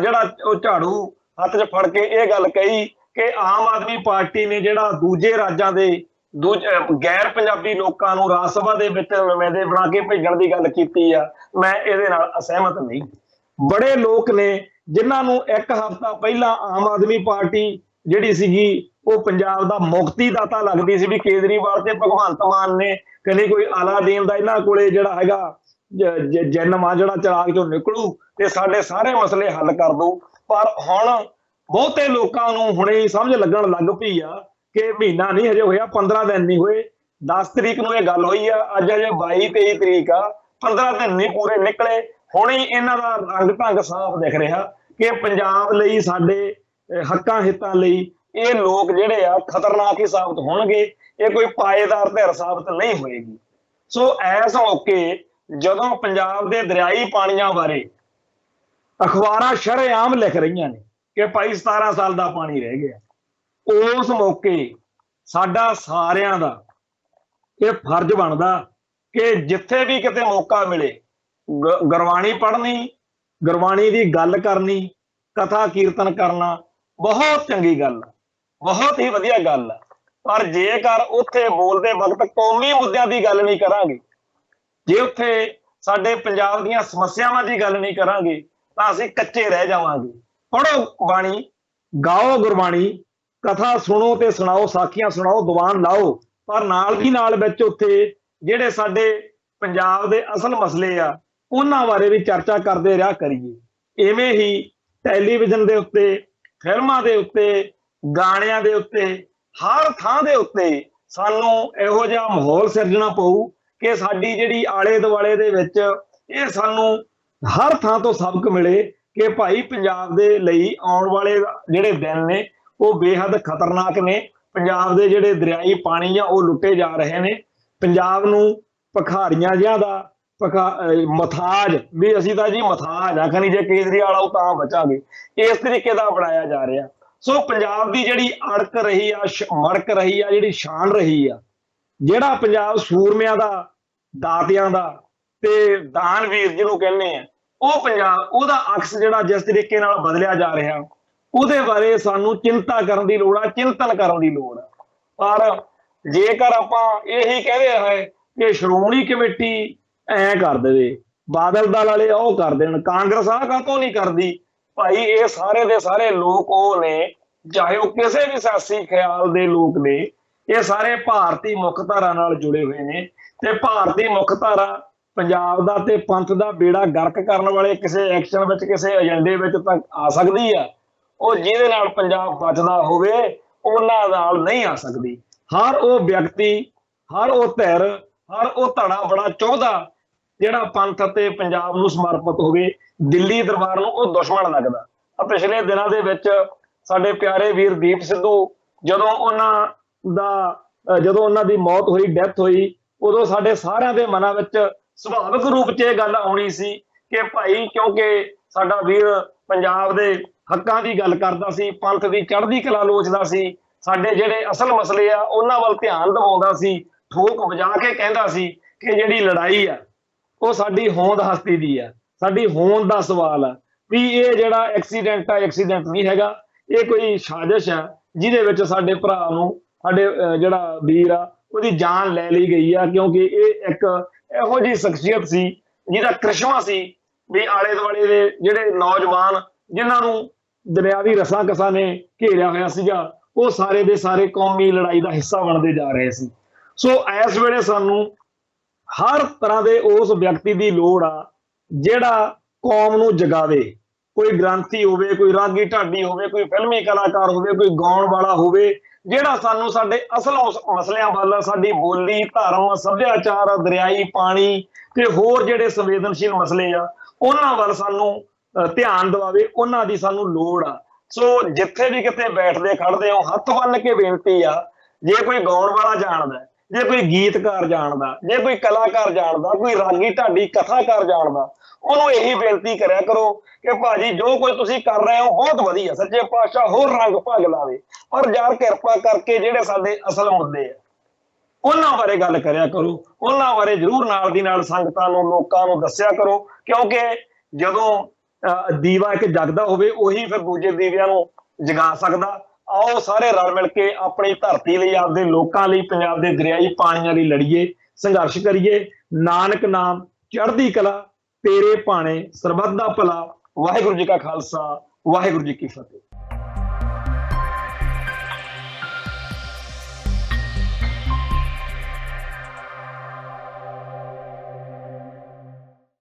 ਜਿਹੜਾ ਉਹ ਝਾੜੂ ਹੱਥ 'ਚ ਫੜ ਕੇ ਇਹ ਗੱਲ ਕਹੀ ਕਿ ਆਮ ਆਦਮੀ ਪਾਰਟੀ ਨੇ ਜਿਹੜਾ ਦੂਜੇ ਰਾਜਾਂ ਦੇ ਗੈਰ ਪੰਜਾਬੀ ਲੋਕਾਂ ਨੂੰ ਰਾਜ ਸਭਾ ਦੇ ਵਿੱਚ ਨੁਮਾਇੰਦੇ ਬਣਾ ਕੇ ਭੇਜਣ ਦੀ ਗੱਲ ਕੀਤੀ ਆ, ਮੈਂ ਇਹਦੇ ਨਾਲ ਅਸਹਿਮਤ ਨਹੀਂ। ਬੜੇ ਲੋਕ ਨੇ ਜਿਨ੍ਹਾਂ ਨੂੰ ਇੱਕ ਹਫ਼ਤਾ ਪਹਿਲਾਂ ਆਮ ਆਦਮੀ ਪਾਰਟੀ ਜਿਹੜੀ ਸੀਗੀ ਉਹ ਪੰਜਾਬ ਦਾ ਮੁਕਤੀ ਦਾਤਾ ਲੱਗਦੀ ਸੀ, ਵੀ ਕੇਜਰੀਵਾਲ ਤੇ ਭਗਵੰਤ ਮਾਨ ਨੇ ਕਹਿੰਦੇ ਕੋਈ ਅਲਾਦੀਨ ਦਾ ਇਹਨਾਂ ਕੋਲੇ ਜਿਹੜਾ ਹੈਗਾ ਜਨਮ ਜਿਹੜਾ ਚਿਰਾਗ ਚੋਂ ਨਿਕਲੂ ਤੇ ਸਾਡੇ ਸਾਰੇ ਮਸਲੇ ਹੱਲ ਕਰ ਦੂ। ਪਰ ਹੁਣ ਬਹੁਤੇ ਲੋਕਾਂ ਨੂੰ ਹੁਣੇ ਹੀ ਸਮਝ ਲੱਗਣ ਲੱਗ ਪਈ ਆ ਕਿ ਮਹੀਨਾ ਨਹੀਂ ਹਜੇ ਹੋਇਆ, 15 ਦਿਨ ਨਹੀਂ ਹੋਏ। 10 ਤਰੀਕ ਨੂੰ ਇਹ ਗੱਲ ਹੋਈ ਆ, ਅੱਜ ਅਜੇ 22-23 ਤਰੀਕ ਆ, 15 ਦਿਨ ਨਹੀਂ ਪੂਰੇ ਨਿਕਲੇ। ਹੁਣੇ ਇਹਨਾਂ ਦਾ ਰੰਗ ਢੰਗ ਸਾਫ਼ ਦਿਖ ਰਿਹਾ ਕਿ ਪੰਜਾਬ ਲਈ, ਸਾਡੇ ਹੱਕਾਂ ਹਿੱਤਾਂ ਲਈ ਇਹ ਲੋਕ ਜਿਹੜੇ ਆ ਖਤਰਨਾਕ ਹੀ ਸਾਬਤ ਹੋਣਗੇ। ਇਹ ਕੋਈ ਪਾਏਦਾਰ ਧਿਰ ਸਾਬਤ ਨਹੀਂ ਹੋਏਗੀ। ਸੋ ਇਸ ਮੌਕੇ ਜਦੋਂ ਪੰਜਾਬ ਦੇ ਦਰਿਆਈ ਪਾਣੀਆਂ ਬਾਰੇ ਅਖਬਾਰਾਂ ਸ਼ਰੇਆਮ ਲਿਖ ਰਹੀਆਂ ਨੇ ਕਿ ਭਾਈ 17 ਸਾਲ ਦਾ ਪਾਣੀ ਰਹਿ ਗਿਆ, ਉਸ ਮੌਕੇ ਸਾਡਾ ਸਾਰਿਆਂ ਦਾ ਇਹ ਫਰਜ਼ ਬਣਦਾ ਕਿ ਜਿੱਥੇ ਵੀ ਕਿਤੇ ਮੌਕਾ ਮਿਲੇ ਗੁਰਬਾਣੀ ਪੜ੍ਹਨੀ, ਗੁਰਬਾਣੀ ਦੀ ਗੱਲ ਕਰਨੀ, ਕਥਾ ਕੀਰਤਨ ਕਰਨਾ ਬਹੁਤ ਚੰਗੀ ਗੱਲ ਆ, ਬਹੁਤ ਹੀ ਵਧੀਆ ਗੱਲ ਆ। ਪਰ ਜੇਕਰ ਉੱਥੇ ਬੋਲਦੇ ਵਕਤ ਕੌਮੀ ਮੁੱਦਿਆਂ ਦੀ ਗੱਲ ਨਹੀਂ ਕਰਾਂਗੇ, ਜੇ ਉੱਥੇ ਸਾਡੇ ਪੰਜਾਬ ਦੀਆਂ ਸਮੱਸਿਆਵਾਂ ਦੀ ਗੱਲ ਨਹੀਂ ਕਰਾਂਗੇ ਤਾਂ ਅਸੀਂ ਕੱਚੇ ਰਹਿ ਜਾਵਾਂਗੇ। ਪੜ੍ਹੋ ਬਾਣੀ, ਗਾਓ ਗੁਰਬਾਣੀ, ਕਥਾ ਸੁਣੋ ਤੇ ਸੁਣਾਓ, ਸਾਖੀਆਂ ਸੁਣਾਓ, ਦੀਵਾਨ ਲਾਓ, ਪਰ ਨਾਲ ਦੀ ਨਾਲ ਵਿੱਚ ਉੱਥੇ ਜਿਹੜੇ ਸਾਡੇ ਪੰਜਾਬ ਦੇ ਅਸਲ ਮਸਲੇ ਆ ਉਹਨਾਂ ਬਾਰੇ ਵੀ ਚਰਚਾ ਕਰਦੇ ਰਿਹਾ ਕਰੀਏ। ਇਵੇਂ ਹੀ ਟੈਲੀਵਿਜ਼ਨ ਦੇ ਉੱਤੇ, ਫਿਲਮਾਂ ਦੇ ਉੱਤੇ, ਗਾਣਿਆਂ ਦੇ ਉੱਤੇ, ਹਰ ਥਾਂ ਦੇ ਉੱਤੇ ਸਾਨੂੰ ਇਹੋ ਜਿਹਾ ਮਾਹੌਲ ਸਿਰਜਣਾ ਪਊ ਕਿ ਸਾਡੀ ਜਿਹੜੀ ਆਲੇ ਦੁਆਲੇ ਦੇ ਵਿੱਚ ਇਹ ਸਾਨੂੰ ਹਰ ਥਾਂ ਤੋਂ ਸਬਕ ਮਿਲੇ ਕਿ ਭਾਈ ਪੰਜਾਬ ਦੇ ਲਈ ਆਉਣ ਵਾਲੇ ਜਿਹੜੇ ਦਿਨ ਨੇ ਉਹ ਬੇਹੱਦ ਖਤਰਨਾਕ ਨੇ। ਪੰਜਾਬ ਦੇ ਜਿਹੜੇ ਦਰਿਆਈ ਪਾਣੀ ਆ ਉਹ ਲੁੱਟੇ ਜਾ ਰਹੇ ਨੇ। ਪੰਜਾਬ ਨੂੰ ਭਿਖਾਰੀਆਂ ਜਿਹਾਂ ਦਾ ਮਥਾਜ, ਵੀ ਅਸੀਂ ਤਾਂ ਜੀ ਮਥਾਜ ਆ, ਖਣੀ ਜੇ ਕੇਜਰੀਵਾਲ ਆਊ ਤਾਂ ਬਚਾਂਗੇ, ਇਸ ਤਰੀਕੇ ਦਾ ਬਣਾਇਆ ਜਾ ਰਿਹਾ। ਸੋ ਪੰਜਾਬ ਦੀ ਜਿਹੜੀ ਅੜਕ ਰਹੀ ਆ, ਮੜਕ ਰਹੀ ਆ, ਜਿਹੜੀ ਸ਼ਾਨ ਰਹੀ ਆ, ਜਿਹੜਾ ਪੰਜਾਬ ਸੂਰਮਿਆਂ ਦਾ, ਦਾਤਿਆਂ ਦਾ ਤੇ ਦਾਨਵੀਰ ਜਿਹਨੂੰ ਕਹਿੰਦੇ ਆ, ਉਹ ਪੰਜਾਬ, ਉਹਦਾ ਅਕਸ ਜਿਹੜਾ ਜਿਸ ਤਰੀਕੇ ਨਾਲ ਬਦਲਿਆ ਜਾ ਰਿਹਾ, ਉਹਦੇ ਬਾਰੇ ਸਾਨੂੰ ਚਿੰਤਾ ਕਰਨ ਦੀ ਲੋੜ ਆ, ਚਿੰਤਨ ਕਰਨ ਦੀ ਲੋੜ ਆ। ਪਰ ਜੇਕਰ ਆਪਾਂ ਇਹੀ ਕਹਿੰਦੇ ਹੋਏ ਕਿ ਸ਼੍ਰੋਮਣੀ ਕਮੇਟੀ ਐ ਕਰ ਦੇਵੇ, ਬਾਦਲ ਦਲ ਵਾਲੇ ਉਹ ਕਰ ਦੇਣ, ਕਾਂਗਰਸ ਆਹ ਕਾਹਤੋਂ ਨਹੀਂ ਕਰਦੀ, ਭਾਈ ਇਹ ਸਾਰੇ ਦੇ ਸਾਰੇ ਲੋਕ ਉਹ ਨੇ, ਚਾਹੇ ਉਹ ਕਿਸੇ ਵੀ ਸਿਆਸੀ ਖਿਆਲ ਦੇ ਲੋਕ ਨੇ, ਇਹ ਸਾਰੇ ਭਾਰਤੀ ਮੁੱਖ ਧਾਰਾ ਨਾਲ ਜੁੜੇ ਹੋਏ ਨੇ। ਤੇ ਭਾਰਤੀ ਮੁੱਖ ਧਾਰਾ ਪੰਜਾਬ ਦਾ ਤੇ ਪੰਥ ਦਾ ਬੇੜਾ ਗਰਕ ਕਰਨ ਵਾਲੇ ਕਿਸੇ ਐਕਸ਼ਨ ਵਿੱਚ, ਕਿਸੇ ਏਜੰਡੇ ਵਿੱਚ ਤਾਂ ਆ ਸਕਦੀ ਆ, ਉਹ ਜਿਹਦੇ ਨਾਲ ਪੰਜਾਬ ਬਚਦਾ ਹੋਵੇ ਉਹਨਾਂ ਨਾਲ ਨਹੀਂ ਆ ਸਕਦੀ। ਹਰ ਉਹ ਵਿਅਕਤੀ, ਹਰ ਉਹ ਧਿਰ, ਹਰ ਉਹ ਧੜਾ ਬੜਾ ਚਾਹੁੰਦਾ ਜਿਹੜਾ ਪੰਥ ਅਤੇ ਪੰਜਾਬ ਨੂੰ ਸਮਰਪਿਤ ਹੋਵੇ, ਦਿੱਲੀ ਦਰਬਾਰ ਨੂੰ ਉਹ ਦੁਸ਼ਮਣ ਲੱਗਦਾ। ਪਿਛਲੇ ਦਿਨਾਂ ਦੇ ਵਿੱਚ ਸਾਡੇ ਪਿਆਰੇ ਵੀਰ ਦੀਪ ਸਿੱਧੂ, ਜਦੋਂ ਉਹਨਾਂ ਦੀ ਮੌਤ ਹੋਈ, ਡੈਥ ਹੋਈ, ਉਦੋਂ ਸਾਡੇ ਸਾਰਿਆਂ ਦੇ ਮਨਾਂ ਵਿੱਚ ਸੁਭਾਵਿਕ ਰੂਪ 'ਚ ਇਹ ਗੱਲ ਆਉਣੀ ਸੀ ਕਿ ਭਾਈ, ਕਿਉਂਕਿ ਸਾਡਾ ਵੀਰ ਪੰਜਾਬ ਦੇ ਹੱਕਾਂ ਦੀ ਗੱਲ ਕਰਦਾ ਸੀ, ਪੰਥ ਦੀ ਚੜ੍ਹਦੀ ਕਲਾ ਲੋਚਦਾ ਸੀ, ਸਾਡੇ ਜਿਹੜੇ ਅਸਲ ਮਸਲੇ ਆ ਉਹਨਾਂ ਵੱਲ ਧਿਆਨ ਦਿਵਾਉਂਦਾ ਸੀ, ਠੋਕ ਵਜਾ ਕੇ ਕਹਿੰਦਾ ਸੀ ਕਿ ਜਿਹੜੀ ਲੜਾਈ ਆ ਉਹ ਸਾਡੀ ਹੋਂਦ ਹਸਤੀ ਦੀ ਆ, ਸਾਡੀ ਹੋਂਦ ਦਾ ਸਵਾਲ ਆ, ਵੀ ਇਹ ਜਿਹੜਾ ਐਕਸੀਡੈਂਟ ਆ, ਐਕਸੀਡੈਂਟ ਨਹੀਂ ਹੈਗਾ, ਇਹ ਕੋਈ ਸਾਜ਼ਿਸ਼ ਆ ਜਿਹਦੇ ਵਿੱਚ ਸਾਡੇ ਭਰਾ ਨੂੰ, ਸਾਡੇ ਜਿਹੜਾ ਵੀਰ ਆ, ਉਹਦੀ ਜਾਨ ਲੈ ਲਈ ਗਈ ਆ, ਕਿਉਂਕਿ ਇਹ ਇੱਕ ਇਹੋ ਜਿਹੀ ਸ਼ਖਸੀਅਤ ਸੀ ਜਿਹਦਾ ਕ੍ਰਿਸ਼ਮਾ ਸੀ ਵੀ ਆਲੇ ਦੁਆਲੇ ਦੇ ਜਿਹੜੇ ਨੌਜਵਾਨ ਜਿਨ੍ਹਾਂ ਨੂੰ ਦੁਨਿਆਵੀ ਰਸਾਂ ਕਸਾਂ ਨੇ ਘੇਰਿਆ ਹੋਇਆ ਸੀਗਾ, ਉਹ ਸਾਰੇ ਦੇ ਸਾਰੇ ਕੌਮੀ ਲੜਾਈ ਦਾ ਹਿੱਸਾ ਬਣਦੇ ਜਾ ਰਹੇ ਸੀ। ਸੋ ਇਸ ਵੇਲੇ ਸਾਨੂੰ ਹਰ ਤਰ੍ਹਾਂ ਦੇ ਉਸ ਵਿਅਕਤੀ ਦੀ ਲੋੜ ਆ ਜਿਹੜਾ ਕੌਮ ਨੂੰ ਜਗਾਵੇ। ਕੋਈ ਗ੍ਰੰਥੀ ਹੋਵੇ, ਕੋਈ ਰਾਗੀ ਢਾਡੀ ਹੋਵੇ, ਕੋਈ ਫਿਲਮੀ ਕਲਾਕਾਰ ਹੋਵੇ, ਕੋਈ ਗਾਉਣ ਵਾਲਾ ਹੋਵੇ, ਜਿਹੜਾ ਸਾਨੂੰ ਸਾਡੇ ਅਸਲ ਮਸਲਿਆਂ ਵੱਲ, ਸਾਡੀ ਬੋਲੀ, ਧਰਮ, ਸੱਭਿਆਚਾਰ, ਦਰਿਆਈ ਪਾਣੀ ਤੇ ਹੋਰ ਜਿਹੜੇ ਸੰਵੇਦਨਸ਼ੀਲ ਮਸਲੇ ਆ ਉਹਨਾਂ ਵੱਲ ਸਾਨੂੰ ਧਿਆਨ ਦਿਵਾਵੇ, ਉਹਨਾਂ ਦੀ ਸਾਨੂੰ ਲੋੜ ਆ। ਸੋ ਜਿੱਥੇ ਵੀ ਕਿਤੇ ਬੈਠਦੇ ਖੜਦੇ ਹੋ, ਹੱਥ ਬੰਨ ਕੇ ਬੇਨਤੀ ਆ, ਜੇ ਕੋਈ ਗਾਉਣ ਵਾਲਾ ਜਾਣਦਾ, ਜੇ ਕੋਈ ਗੀਤਕਾਰ ਜਾਣਦਾ, ਜੇ ਕੋਈ ਕਲਾਕਾਰ ਜਾਣਦਾ, ਕੋਈ ਰਾਗੀ ਢਾਡੀ ਕਥਾਕਾਰ ਜਾਣਦਾ, ਉਹਨੂੰ ਇਹੀ ਬੇਨਤੀ ਕਰਿਆ ਕਰੋ ਕਿ ਭਾਜੀ ਜੋ ਕੁਝ ਤੁਸੀਂ ਕਰ ਰਹੇ ਹੋ ਬਹੁਤ ਵਧੀਆ, ਸੱਚੇ ਪਾਤਸ਼ਾਹ ਹੋਰ ਰੰਗ ਭਗ ਲਾਵੇ, ਪਰ ਯਾਰ ਕਿਰਪਾ ਕਰਕੇ ਜਿਹੜੇ ਸਾਡੇ ਅਸਲ ਮੁੱਦੇ ਆ ਉਹਨਾਂ ਬਾਰੇ ਗੱਲ ਕਰਿਆ ਕਰੋ, ਉਹਨਾਂ ਬਾਰੇ ਜ਼ਰੂਰ ਨਾਲ ਦੀ ਨਾਲ ਸੰਗਤਾਂ ਨੂੰ, ਲੋਕਾਂ ਨੂੰ ਦੱਸਿਆ ਕਰੋ, ਕਿਉਂਕਿ ਜਦੋਂ ਦੀਵਾ ਇੱਕ ਜਗਦਾ ਹੋਵੇ ਉਹੀ ਫਿਰ ਦੂਜੇ ਦੀਵਿਆਂ ਨੂੰ ਜਗਾ ਸਕਦਾ। ਆਓ ਸਾਰੇ ਰਲ ਮਿਲ ਕੇ ਆਪਣੀ ਧਰਤੀ ਲਈ, ਆਪਦੇ ਲੋਕਾਂ ਲਈ, ਪੰਜਾਬ ਦੇ ਦਰਿਆਈ ਪਾਣੀਆਂ ਲਈ ਲੜੀਏ, ਸੰਘਰਸ਼ ਕਰੀਏ। ਨਾਨਕ ਨਾਮ ਚੜ੍ਹਦੀ ਕਲਾ, ਤੇਰੇ ਭਾਣੇ ਸਰਬੱਤ ਦਾ ਭਲਾ। ਵਾਹਿਗੁਰੂ ਜੀ ਕਾ ਖਾਲਸਾ, ਵਾਹਿਗੁਰੂ ਜੀ ਕੀ ਫਤਿਹ।